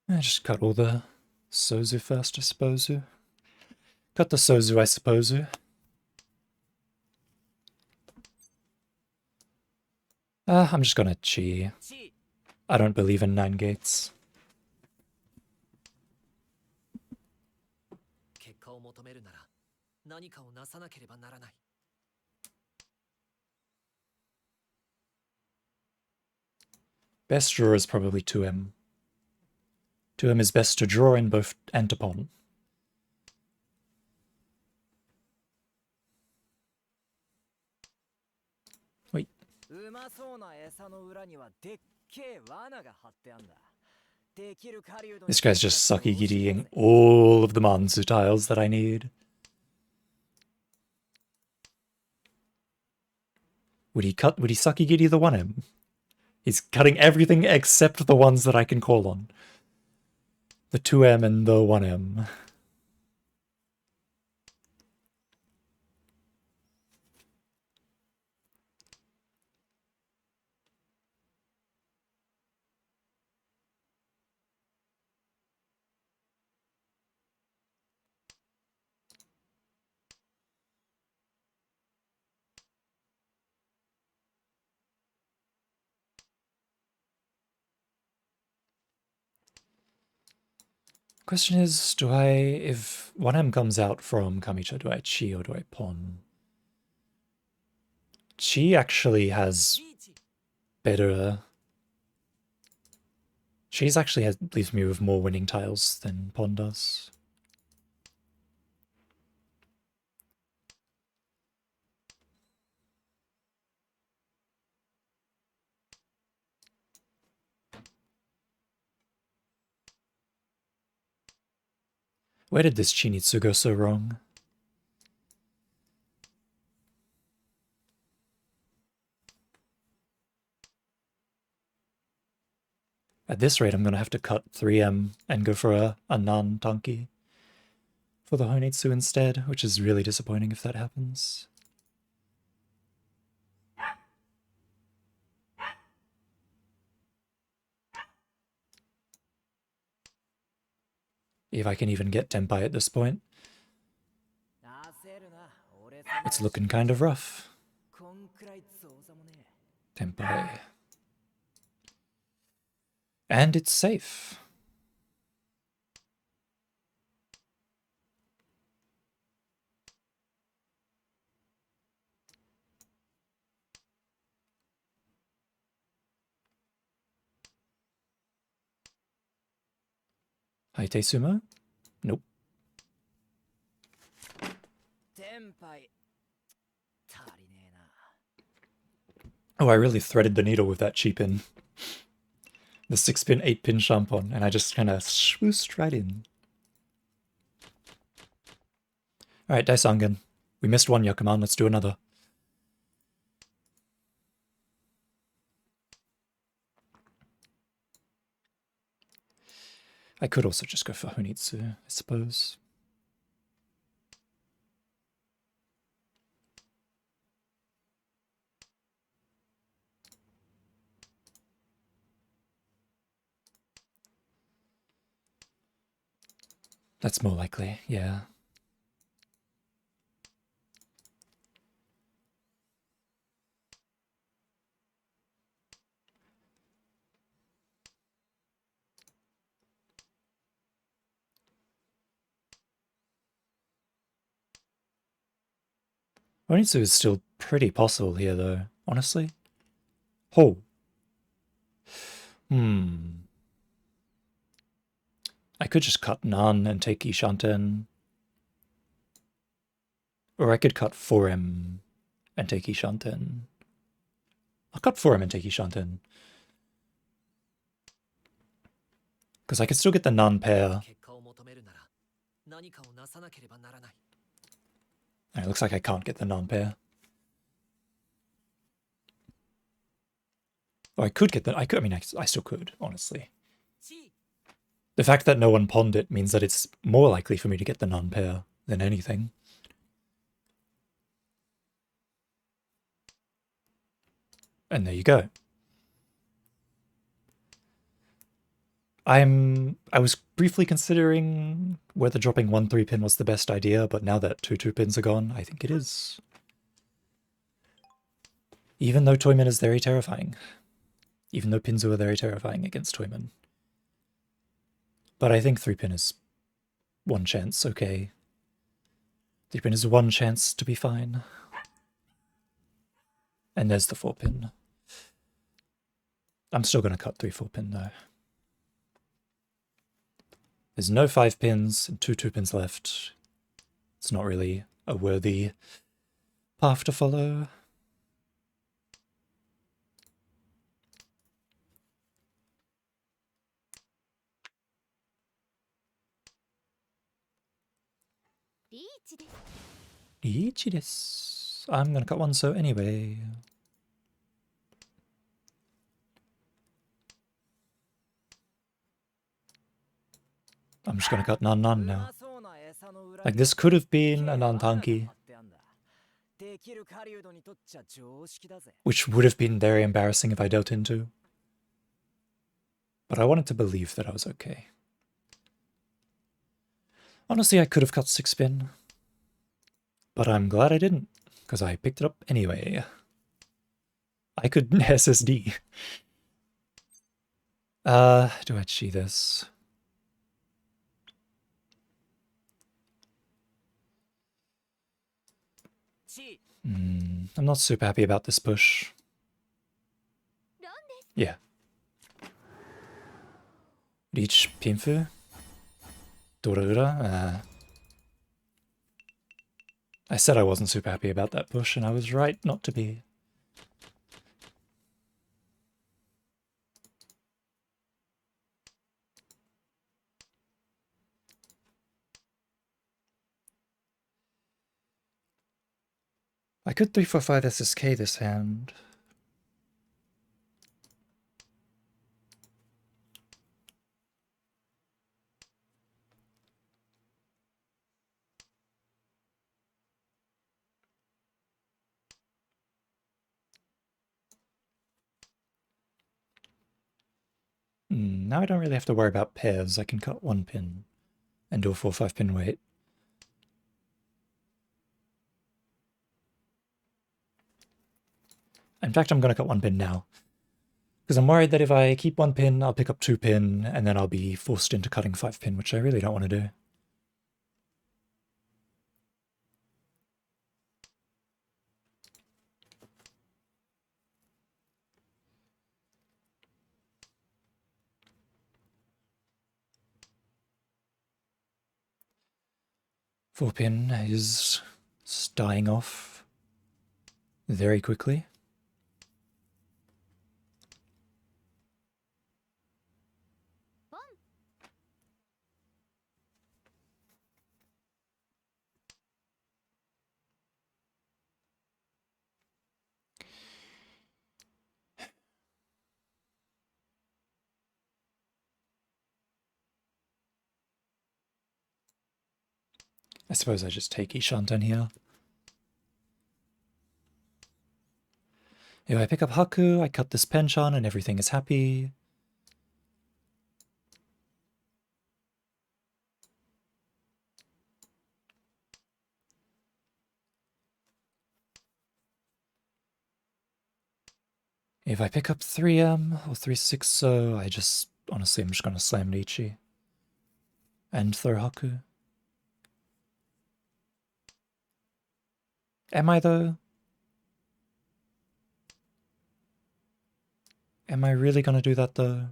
I just cut all the Sozu first, I suppose. Cut the Sozu, I suppose. I'm just gonna Chi. I don't believe in 9 gates. Best draw is probably 2M. 2M is best to draw in both and to pawn. Wait. This guy's just Sakigiriing all of the Manzu tiles that I need. Would he Sakigiri the 1M? He's cutting everything except the ones that I can call on. The 2M and the 1M. Question is, if 1M comes out from Kamicha, do I Chi or do I pawn? Chi actually has better... Chi's actually leaves me with more winning tiles than pawn does. Where did this Chinitsu go so wrong? At this rate, I'm going to have to cut 3M and go for a non-tanki for the Honitsu instead, which is really disappointing if that happens. If I can even get Tenpai at this point. It's looking kind of rough. Tenpai. And it's safe. Haite Sumo? Nope. Oh, I really threaded the needle with that cheap-in. The 6-pin, 8-pin Shampon, and I just kind of swooshed right in. Alright, Daisangan. We missed one Yakuman, let's do another. I could also just go for Honitsu, I suppose. That's more likely, yeah. Onitsu is still pretty possible here, though, honestly. Oh. I could just cut Nan and take Ishanten. Or I could cut 4M and take Ishanten. I'll cut 4M and take Ishanten. Because I can still get the Nan pair. It looks like I can't get the Nan pair. Oh, I could get the... I mean, I still could, honestly. The fact that no one pawned it means that it's more likely for me to get the Nun pair than anything. And there you go. I was briefly considering whether dropping 1-3 pin was the best idea, but now that 2-2 pins are gone, I think it is. Even though Toyman is very terrifying. Even though Pinzu are very terrifying against Toyman. But I think 3-pin is one chance, okay. 3-pin is one chance to be fine. And there's the 4-pin. I'm still going to cut 3-4 pin though. There's no 5 pins and 2 2-pins left. It's not really a worthy path to follow. Ichi desu. I'm gonna cut one so anyway. I'm just gonna cut Nan now. Like, this could have been a Nantanki, which would have been very embarrassing if I dealt into. But I wanted to believe that I was okay. Honestly, I could have cut 6-pin. But I'm glad I didn't, because I picked it up anyway. I could SSD. Do I chi this? I'm not super happy about this push. Yeah. Reach Pinfu? Dorura? I said I wasn't super happy about that push, and I was right not to be. I could 3-4-5 SSK this hand. Now I don't really have to worry about pairs. I can cut 1 pin and do a 4-5 pin wait. In fact, I'm going to cut 1 pin now. Because I'm worried that if I keep 1 pin, I'll pick up 2 pin, and then I'll be forced into cutting 5 pin, which I really don't want to do. Four pin is dying off very quickly. I suppose I just take Ishanten here. If I pick up Haku, I cut this Penchan and everything is happy. If I pick up 3M or 3-6, I just, honestly, I'm just going to slam Nichi and throw Haku. Am I though? Am I really gonna do that though?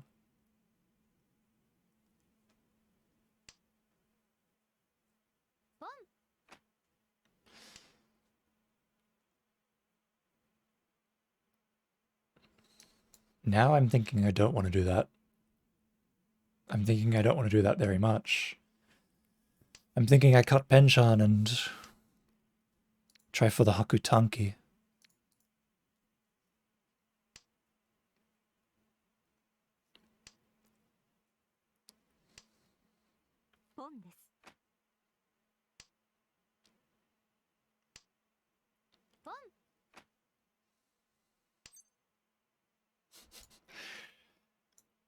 Now I'm thinking I don't want to do that. I'm thinking I don't want to do that very much. I'm thinking I cut Penchan and try for the Hakutanki.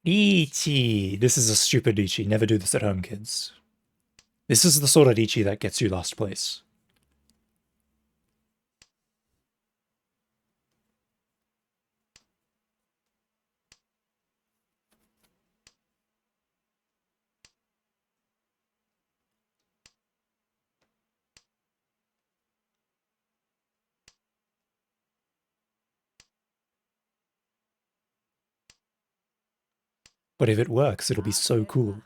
Ichi! This is a stupid Ichi. Never do this at home, kids. This is the sort of Ichi that gets you last place. But if it works, it'll be so cool.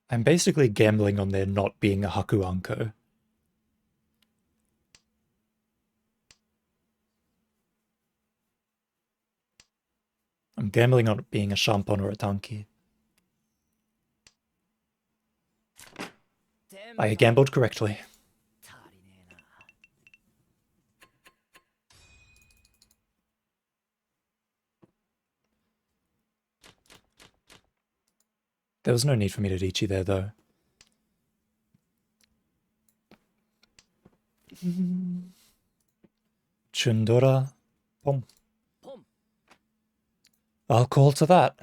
I'm basically gambling on there not being a Haku Anko. I'm gambling on it being a Shampon or a Tanki. I gambled correctly. There was no need for me to Ichi there, though. Chundora. Pom. I'll call to that.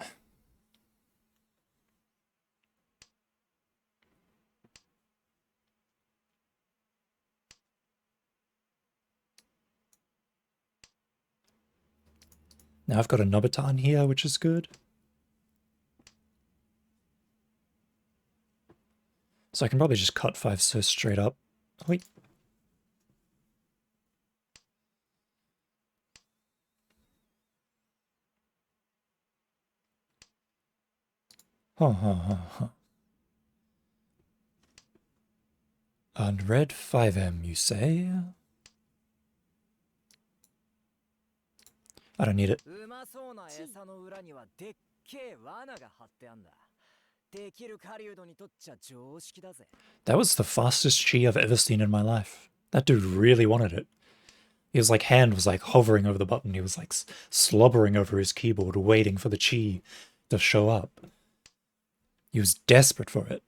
Now I've got a Nobatan here, which is good. So I can probably just cut 5 so straight up. Wait. And red 5M, you say? I don't need it. That was the fastest chi I've ever seen in my life. That dude really wanted it. His hand was hovering over the button. He was slobbering over his keyboard, waiting for the chi to show up. He was desperate for it.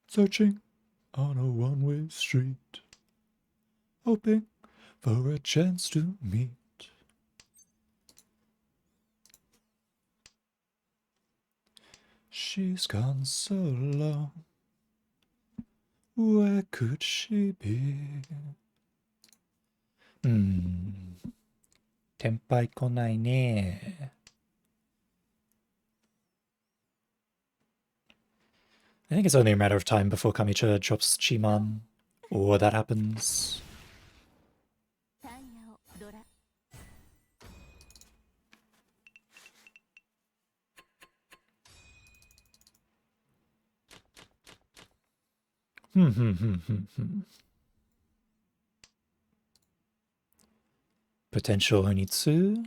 Searching on a one-way street, hoping for a chance to meet. She's gone so long. Where could she be? Tenpai konai ne. I think it's only a matter of time before Kamicha drops Chiman, or that happens. Potential Honitsu.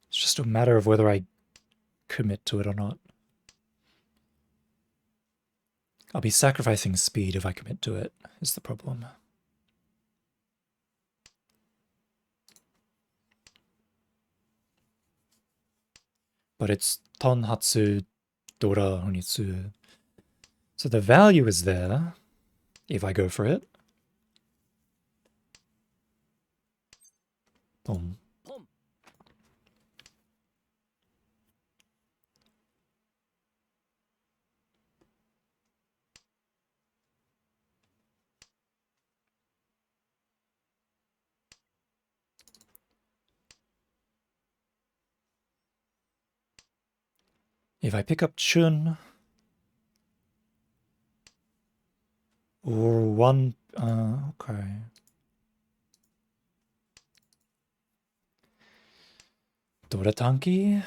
It's just a matter of whether I commit to it or not. I'll be sacrificing speed if I commit to it, is the problem. But it's Tonhatsu Dora Honitsu. So the value is there if I go for it. Boom. If I pick up Chun or one, okay. Doratanki?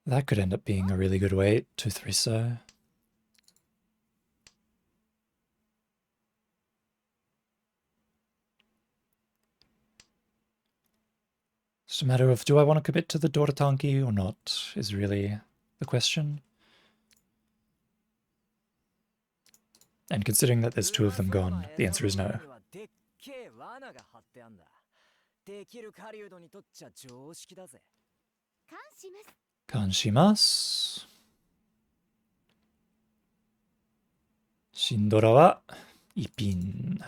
That could end up being a really good weight, 2-3 so. It's a matter of, do I want to commit to the Doratanki or not, is really the question. And considering that there's 2 of them gone, the answer is no. Kanshimasu. Shindora wa Ipin.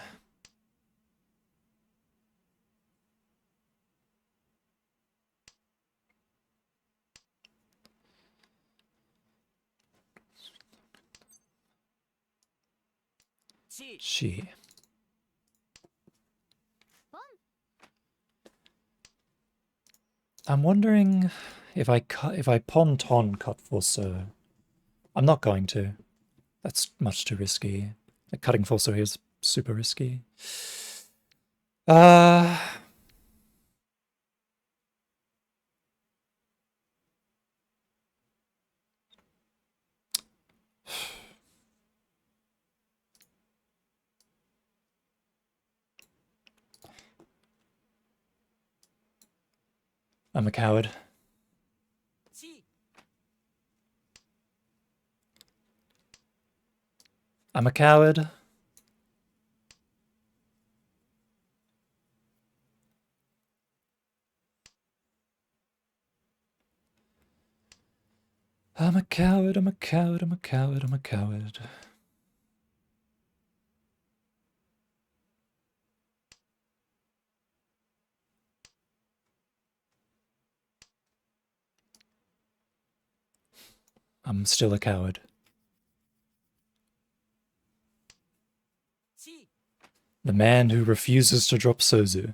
She. I'm wondering if I pawn ton cut Forso. I'm not going to. That's much too risky. Like, cutting Forso here is super risky. I'm a coward. I'm a coward. I'm a coward, I'm a coward, I'm a coward, I'm a coward. I'm still a coward. The man who refuses to drop Sozu.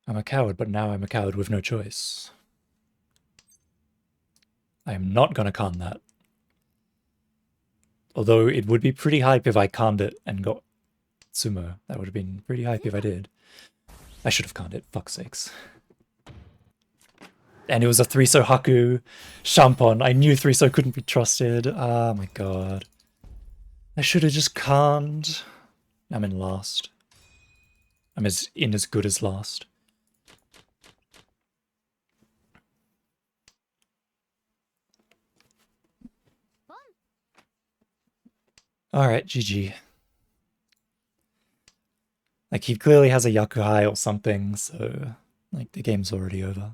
I'm a coward, but now I'm a coward with no choice. I am not gonna con that. Although it would be pretty hype if I conned it and got Sumo. That would have been pretty hype if I did. I should have conned it, fuck's sakes. And it was a 3-so Haku Shampon. I knew 3-so couldn't be trusted. Oh my god. I should have just conned. I'm in last. I'm as good as last. Alright, GG. Like, he clearly has a Yakuhai or something, so, like, the game's already over.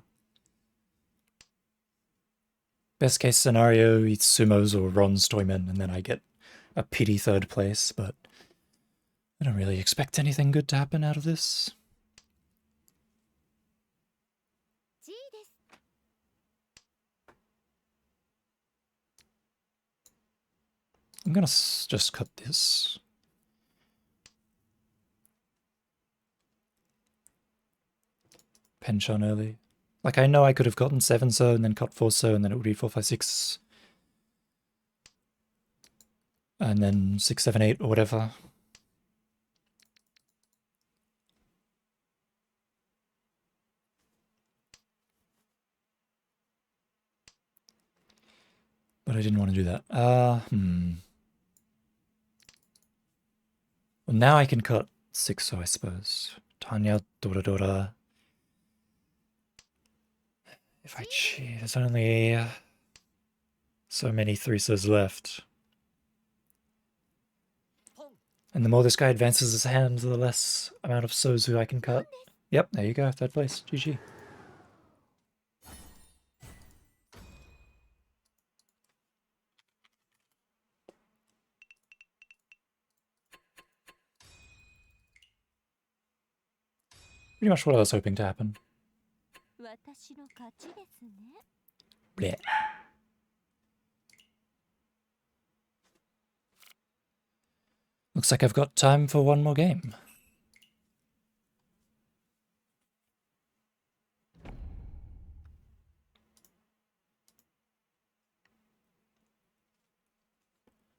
Best case scenario, he sumos or Ron's Toyman, and then I get a pity 3rd place, but I don't really expect anything good to happen out of this. I'm gonna just cut this. Penchon early. Like, I know I could have gotten 7-so and then cut 4-so, and then it would be 4, 5, 6. And then 6, 7, 8, or whatever. But I didn't want to do that. Well, now I can cut 6, so I suppose. Tanya, Dora Dora. If I cheat, there's only so many 3-sos left. And the more this guy advances his hand, the less amount of sozu I can cut. Yep, there you go, 3rd place. GG. Pretty much what I was hoping to happen. Blech. Looks like I've got time for one more game.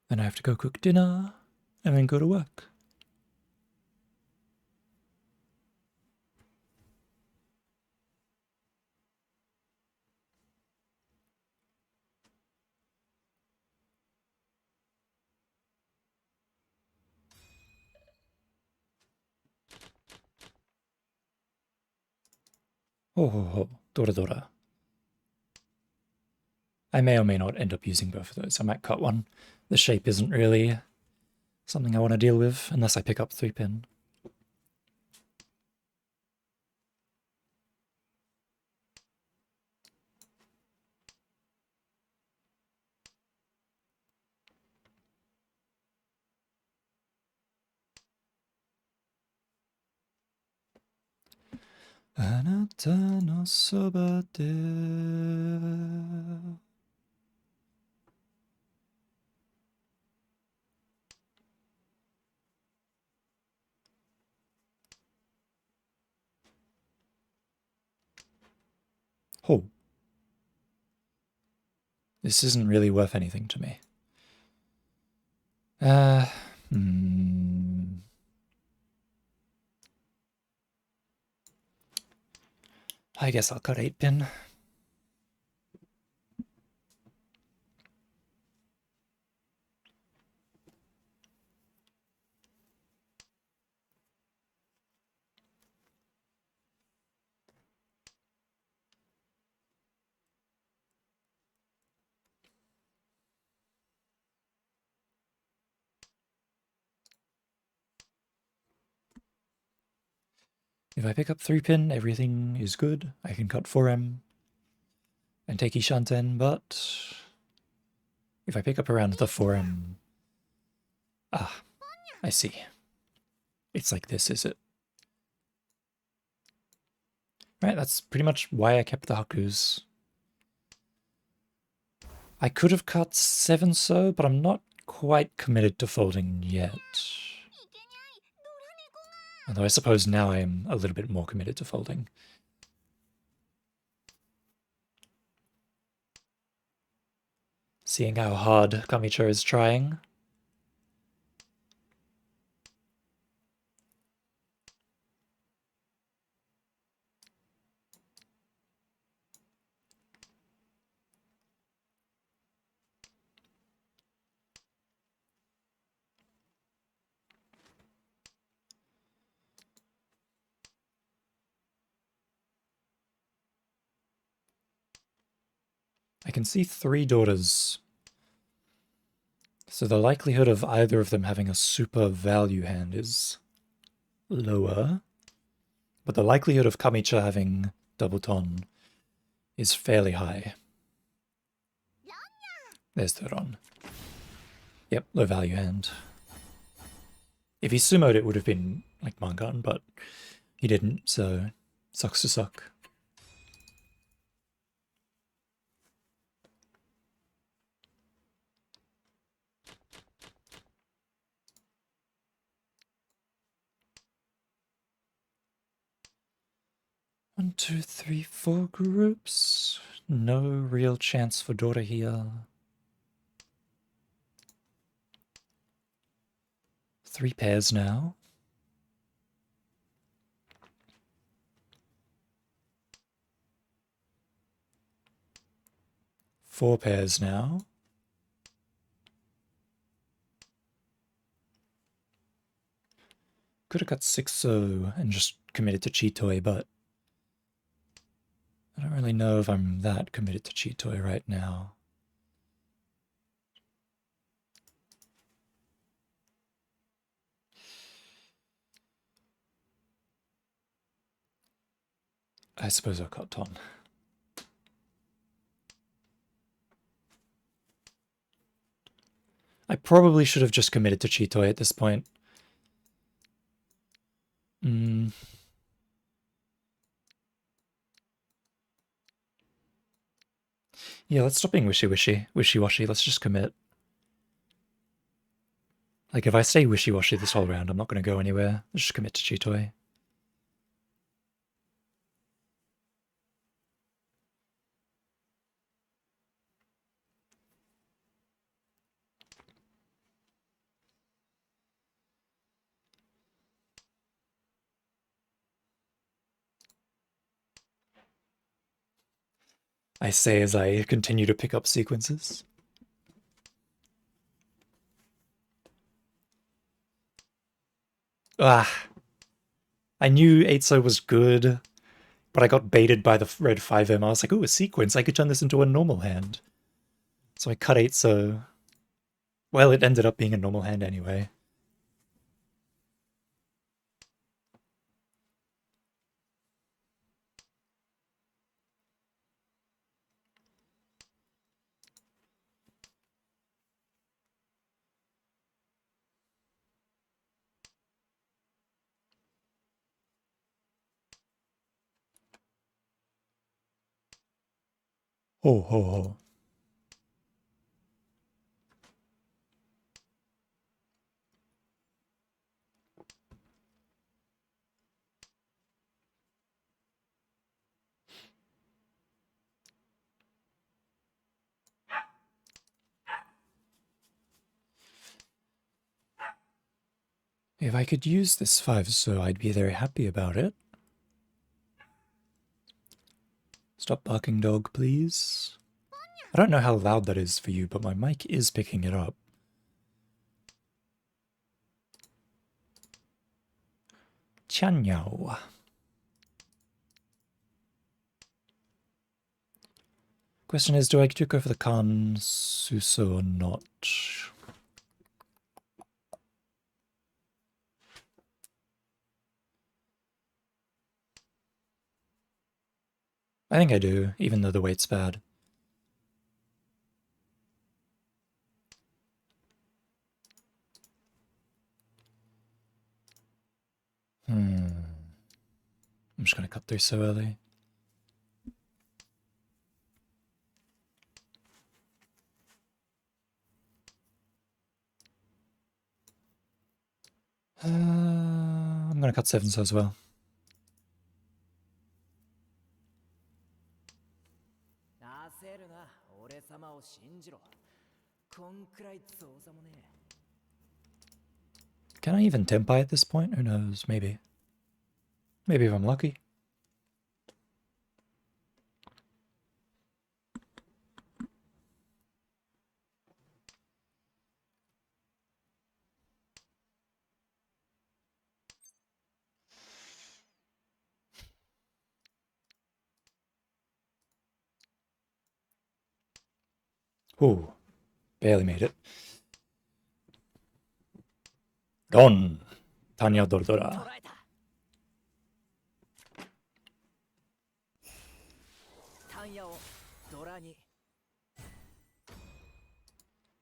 Then I have to go cook dinner, and then go to work. Oh, Dora Dora. I may or may not end up using both of those. I might cut one. The shape isn't really something I want to deal with, unless I pick up 3-pin. Anata no soba de. Oh. This isn't really worth anything to me. I guess I'll cut 8-pin. If I pick up 3-pin, everything is good. I can cut 4M and take Ishanten, but if I pick up around the 4M... Ah, I see. It's like this, is it? Right, that's pretty much why I kept the Hakus. I could have cut 7-so, but I'm not quite committed to folding yet. Although I suppose now I am a little bit more committed to folding. Seeing how hard Kamicho is trying. I can see 3 daughters. So the likelihood of either of them having a super value hand is lower. But the likelihood of Kamicha having double ton is fairly high. There's third on. Yep, low value hand. If he sumoed, it would have been like Mangan, but he didn't, so sucks to suck. One, two, three, 4 groups. No real chance for Dora here. 3 pairs now. 4 pairs now. Could have cut 6-0 and just committed to Chitoi, but I don't really know if I'm that committed to Chitoi right now. I suppose I'll cut Ton. I probably should have just committed to Chitoi at this point. Yeah, let's stop being wishy-washy. Let's just commit. Like, if I stay wishy-washy this whole round, I'm not going to go anywhere. Let's just commit to Chitoi. I say as I continue to pick up sequences. Ah! I knew 8-so was good, but I got baited by the red 5M. I was like, ooh, a sequence. I could turn this into a normal hand. So I cut 8-so. Well, it ended up being a normal hand anyway. Ho ho ho. If I could use this 5-so, I'd be very happy about it. Stop barking, dog, please. I don't know how loud that is for you, but my mic is picking it up. Chanyao. Question is, do I go for the Kan Suso or not? I think I do, even though the weight's bad. I'm just gonna cut through so early. I'm gonna cut 7-so as well. Can I even Tempai at this point? Who knows? Maybe. Maybe if I'm lucky. Ooh, barely made it. Don! Tanya Dordora.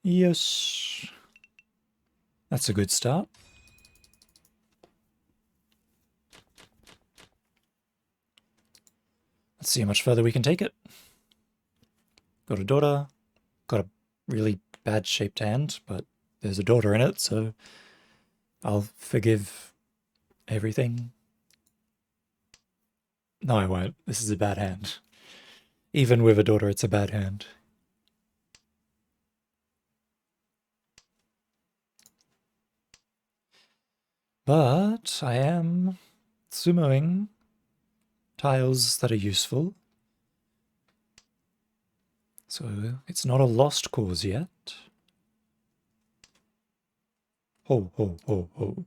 Yes. That's a good start. Let's see how much further we can take it. Got a daughter. Got a really bad shaped hand, but there's a daughter in it, so I'll forgive everything. No, I won't. This is a bad hand. Even with a daughter, it's a bad hand. But I am sumoing tiles that are useful. So it's not a lost cause yet. Ho, ho, ho, ho.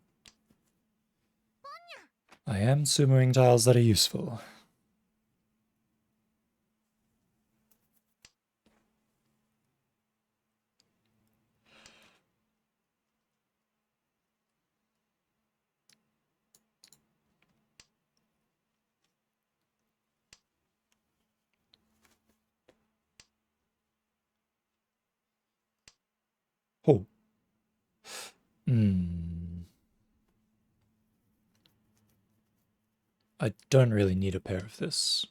I am sumoing tiles that are useful. Oh. I don't really need a pair of this.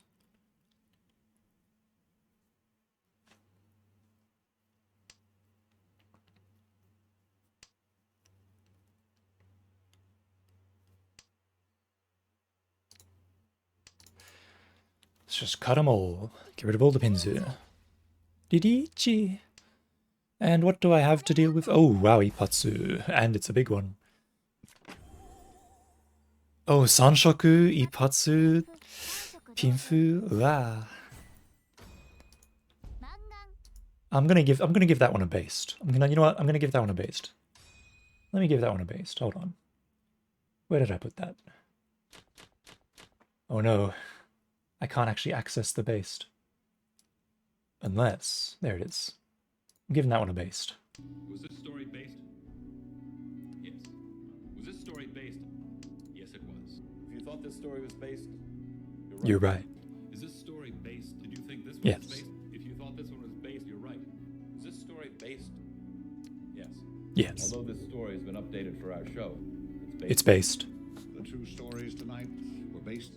Let's just cut them all. Get rid of all the pins here. Didichi. And what do I have to deal with? Oh, wow, Ipatsu. And it's a big one. Oh, Sanshoku, Ipatsu, Pinfu. Wow. I'm gonna give that one a based. You know what? I'm gonna give that one a based. Let me give that one a based. Hold on. Where did I put that? Oh no. I can't actually access the based. Unless, there it is. I'm giving that one a based. Was this story based? Yes. Was this story based? Yes, it was. If you thought this story was based, you're right. Is this story based? Did you think this one yes. was based? If you thought this one was based, you're right. Is this story based? Yes. Yes. Although this story has been updated for our show, it's based. The two stories tonight were based.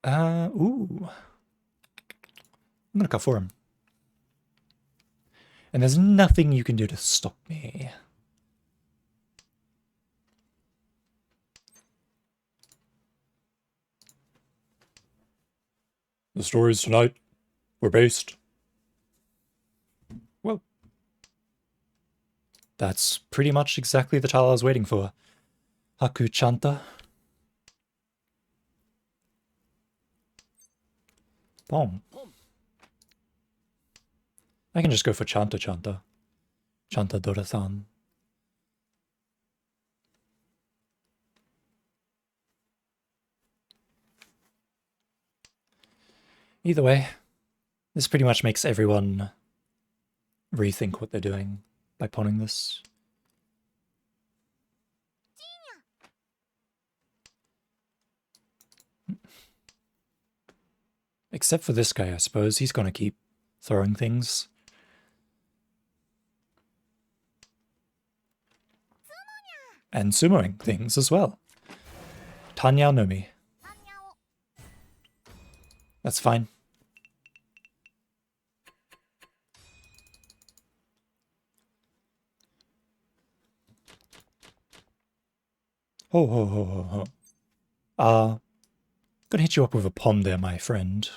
Ooh. I'm gonna cut for him. And there's nothing you can do to stop me. The stories tonight were based. Well, that's pretty much exactly the tile I was waiting for. Haku Chanta. Boom. I can just go for Chanta Chanta. Chanta Dora-san. Either way, this pretty much makes everyone rethink what they're doing by pawning this. Except for this guy, I suppose. He's gonna keep throwing things. And sumoing things as well. Tanya Nomi. That's fine. Ho ho ho ho ho. Gonna hit you up with a pom there, my friend.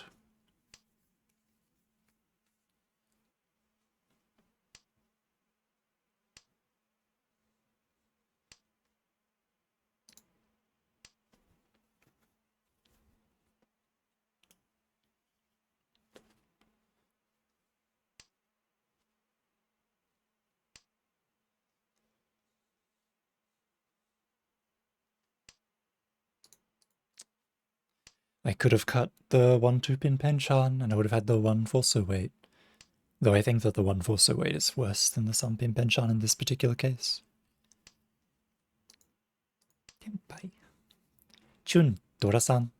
I could have cut the 1-2-pin Penchan, and I would have had the 1-4-so weight. Though I think that the 1-4-so weight is worse than the Sun-pin Penchan in this particular case. Tenpai. Chun, Dora-san.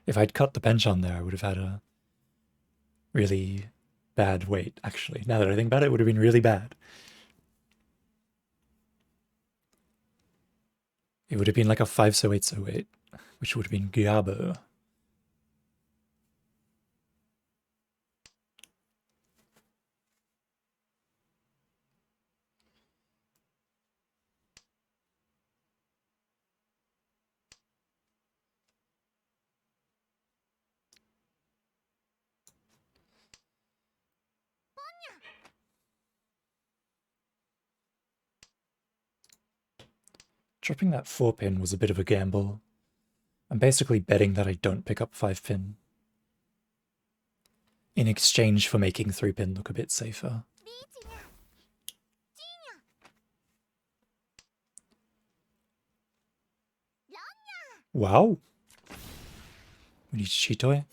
If I'd cut the Penchan there, I would have had a really bad weight, actually. Now that I think about it, it would have been really bad. It would have been like a 5-so 8-so weight, which would have been Gyabo. Dropping that 4-pin was a bit of a gamble. I'm basically betting that I don't pick up 5-pin in exchange for making 3-pin look a bit safer. Wow. We need Chitoy.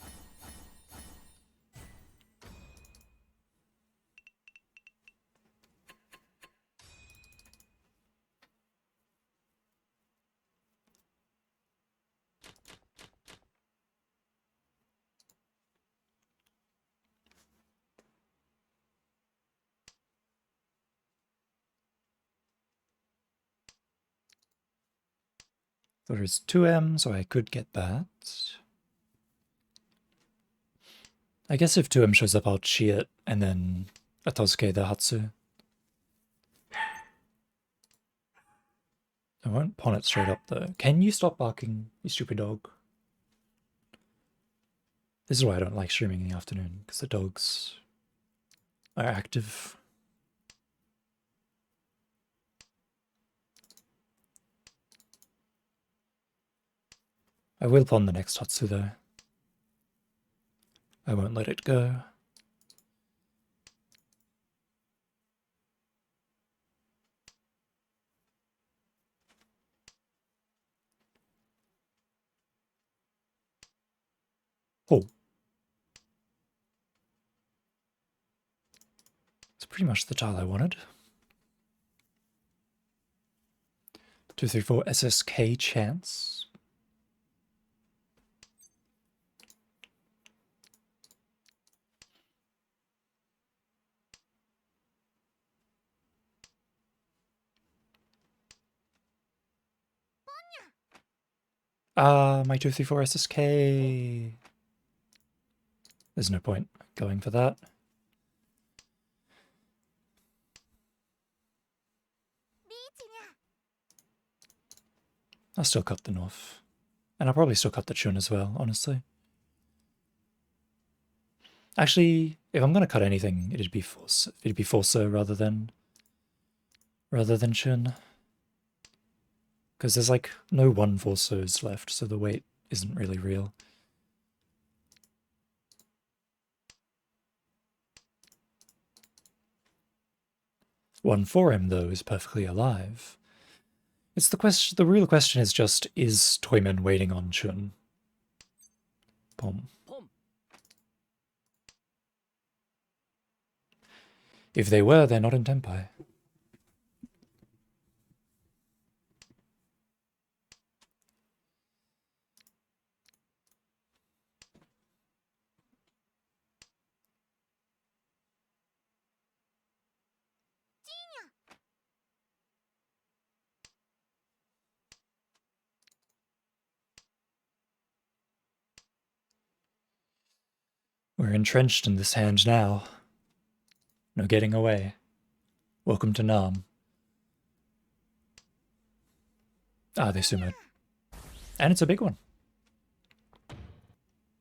There is 2M, so I could get that. I guess if 2M shows up, I'll chi it, and then Atosuke the Hatsu. I won't pawn it straight up, though. Can you stop barking, you stupid dog? This is why I don't like streaming in the afternoon, because the dogs are active. I will pawn the next Hatsu, though. I won't let it go. Oh. It's pretty much the tile I wanted. 2, 3, 4 SSK chance. My 2, 3, 4 SSK. There's no point going for that. I'll still cut the North. And I'll probably still cut the Chun as well, honestly. Actually, if I'm gonna cut anything, it'd be Forso rather than Chun. Because there's like no 1 Forsos left, so the weight isn't really real. One 4M though is perfectly alive. It's the question. The real question is just: is Toyman waiting on Chun? Pom. If they were, they're not in Tenpai. We're entrenched in this hand now. No getting away. Welcome to Nam. Ah, they sumoed. And it's a big one.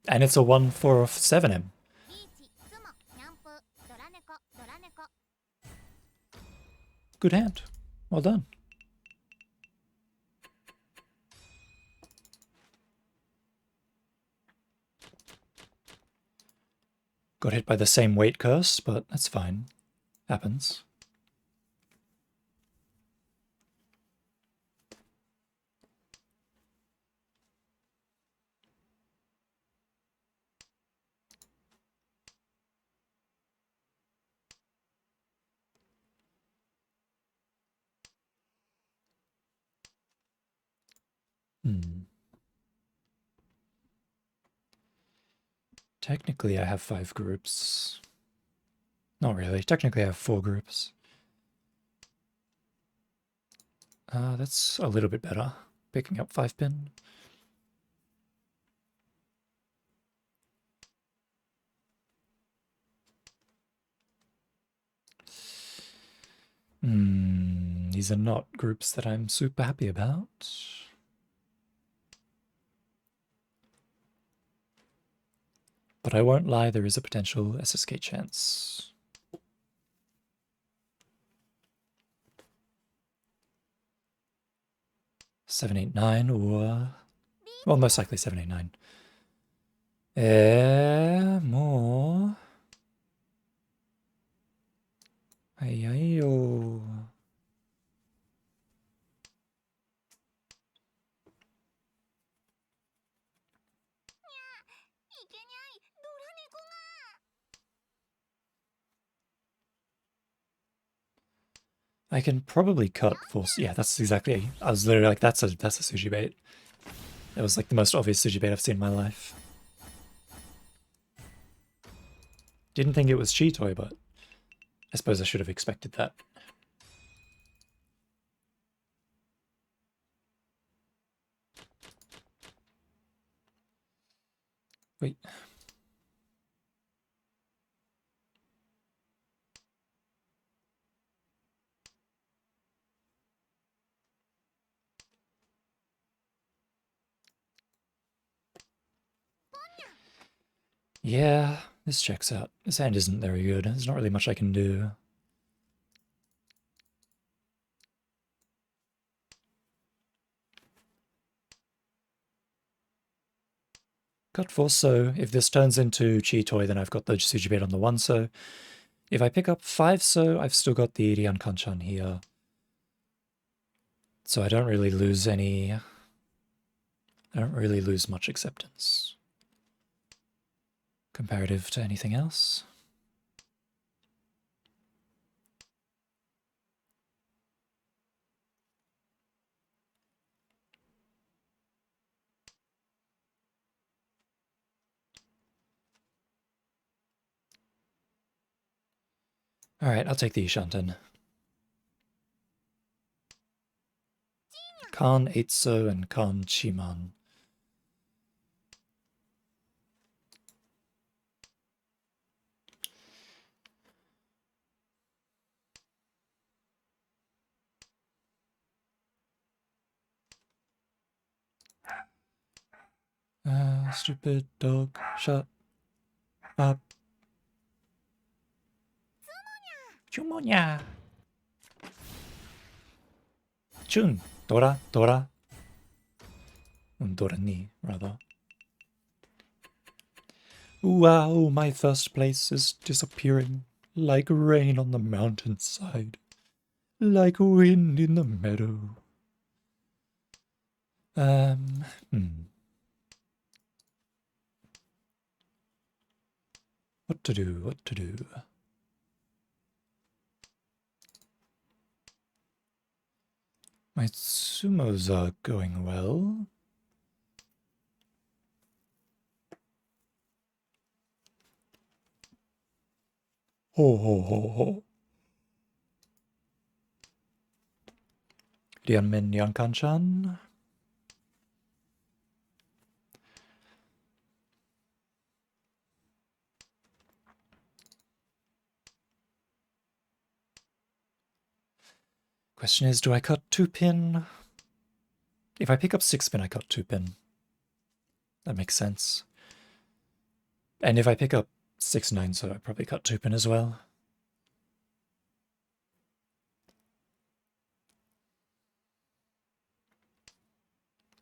And it's a 1 for 7M. Good hand. Well done. Got hit by the same weight curse, but that's fine. Happens. Technically, I have 5 groups. Not really. Technically, I have 4 groups. That's a little bit better. Picking up 5-pin. These are not groups that I'm super happy about. But I won't lie, there is a potential SSK chance. Seven, 8, 9, or... Well, most likely 7, 8, 9. More... Ay, ay, oh. I can probably cut force. Yeah, that's exactly. I was literally like, that's a sushi bait. It was like the most obvious sushi bait I've seen in my life. Didn't think it was chi toy, but I suppose I should have expected that. Wait. Yeah, this checks out. This hand isn't very good. There's not really much I can do. Cut force so. If this turns into chi toy, then I've got the sushi bait on the 1 so. If I pick up 5 so, I've still got the Ryan Kanchan here. So I don't really lose any... I don't really lose much acceptance. Comparative to anything else. Alright, I'll take the Ishanten. Kan Eitso and Kan Chiman. Stupid dog, shut up. Chumonya. Chun, Dora, Dora. Dorani, rather. Wow, my first place is disappearing, like rain on the mountainside, like wind in the meadow. What to do, what to do? My sumos are going well. Ho ho ho ho. Rianmin Yankanchan. Question is, do I cut 2-pin? If I pick up 6-pin, I cut 2-pin. That makes sense. And if I pick up 6-9, so I probably cut 2-pin as well.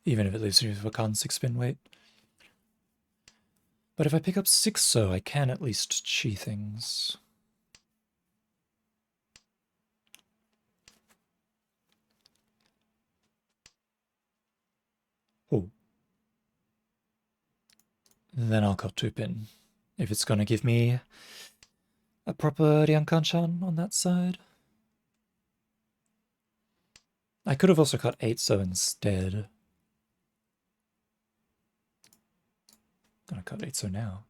Even if it leaves me with a con 6-pin weight. But if I pick up 6 so, I can at least chi things. Oh. Then I'll cut 2-pin. If it's gonna give me a proper Ryankanchan on that side. I could have also cut 8 so instead. Gonna cut 8 so now.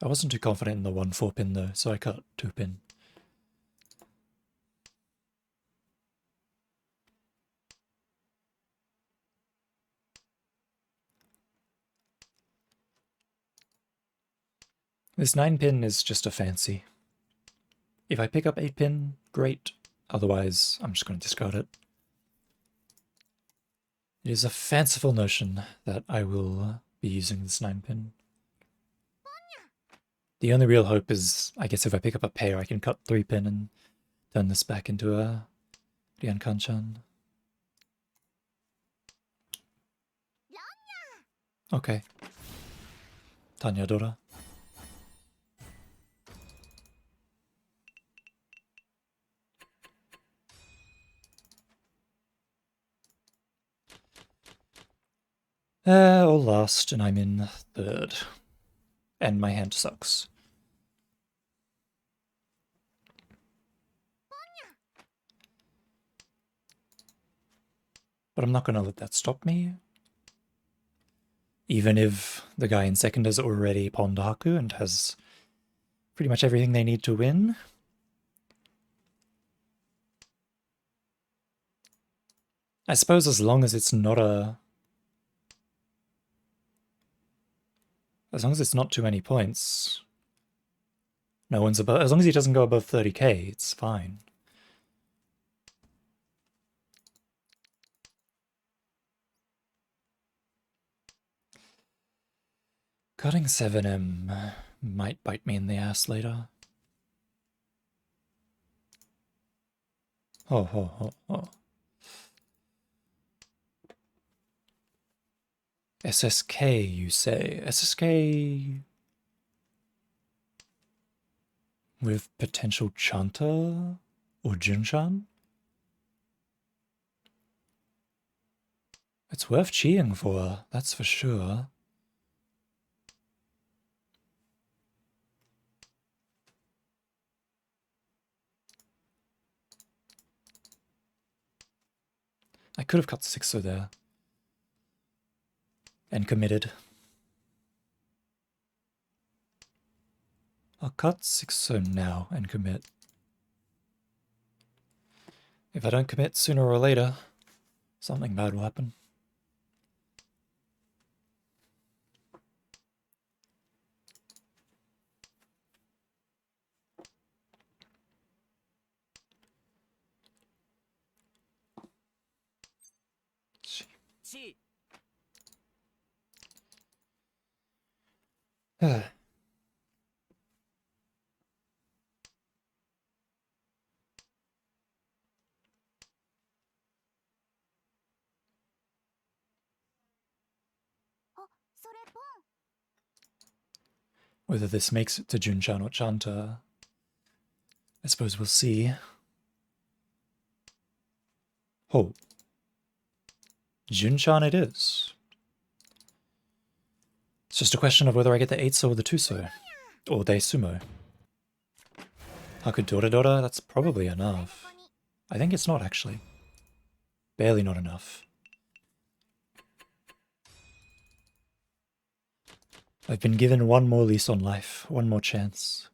I wasn't too confident in the 1-4 pin though, so I cut 2-pin. This 9-pin is just a fancy. If I pick up 8-pin, great. Otherwise, I'm just going to discard it. It is a fanciful notion that I will be using this 9-pin. The only real hope is, I guess if I pick up a pair, I can cut 3-pin and turn this back into a Ryankanchan. Okay. Tanya Dora. All last, and I'm in third. And my hand sucks. But I'm not gonna let that stop me. Even if the guy in second has already pawned Haku and has pretty much everything they need to win. I suppose as long as it's not a... As long as it's not too many points. No one's above... As long as he doesn't go above 30k, it's fine. Cutting 7M might bite me in the ass later. Oh. SSK, you say? SSK with potential Chanta or Junshan? It's worth cheering for, that's for sure. I could have cut 6-0 there. And committed. I'll cut 6-0 now and commit. If I don't commit sooner or later, something bad will happen. Whether this makes it to Junshan or Chanta, I suppose we'll see. Oh. Junshan it is. It's just a question of whether I get the 8-so or the 2-so. Or they sumo. Haku Dora Dora, that's probably enough. I think it's not, actually. Barely not enough. I've been given one more lease on life, one more chance.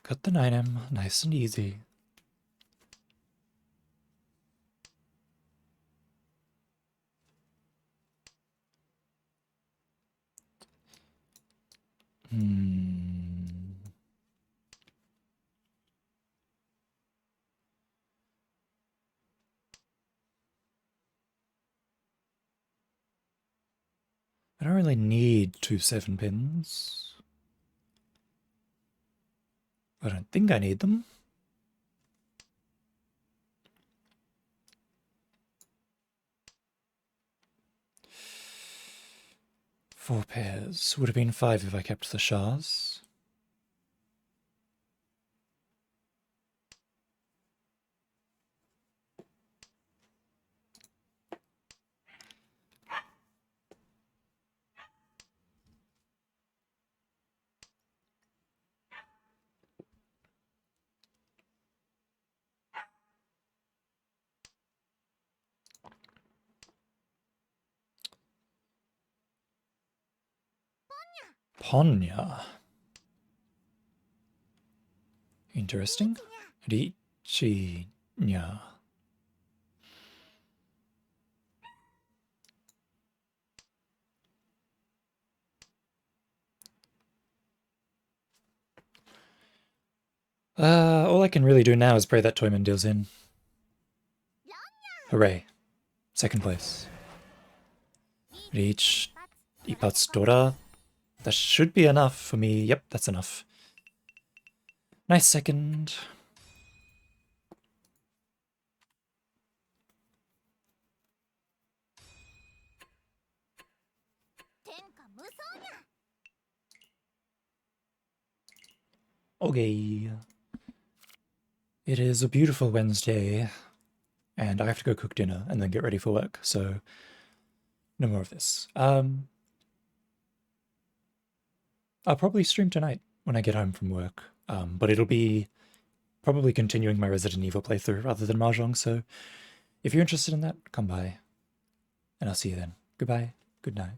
Cut the 9M, nice and easy. I don't really need 2 7-pins. I don't think I need them. Four pairs. Would have been 5 if I kept the Shahs. Ponya. Interesting. Richinya. All I can really do now is pray that Toyman deals in. Hooray. Second place. Reach Ipat's Dora. That should be enough for me. Yep, that's enough. Nice second. Okay. It is a beautiful Wednesday, and I have to go cook dinner and then get ready for work, so no more of this. I'll probably stream tonight when I get home from work, but it'll be probably continuing my Resident Evil playthrough rather than Mahjong, so if you're interested in that, come by, and I'll see you then. Goodbye, good night.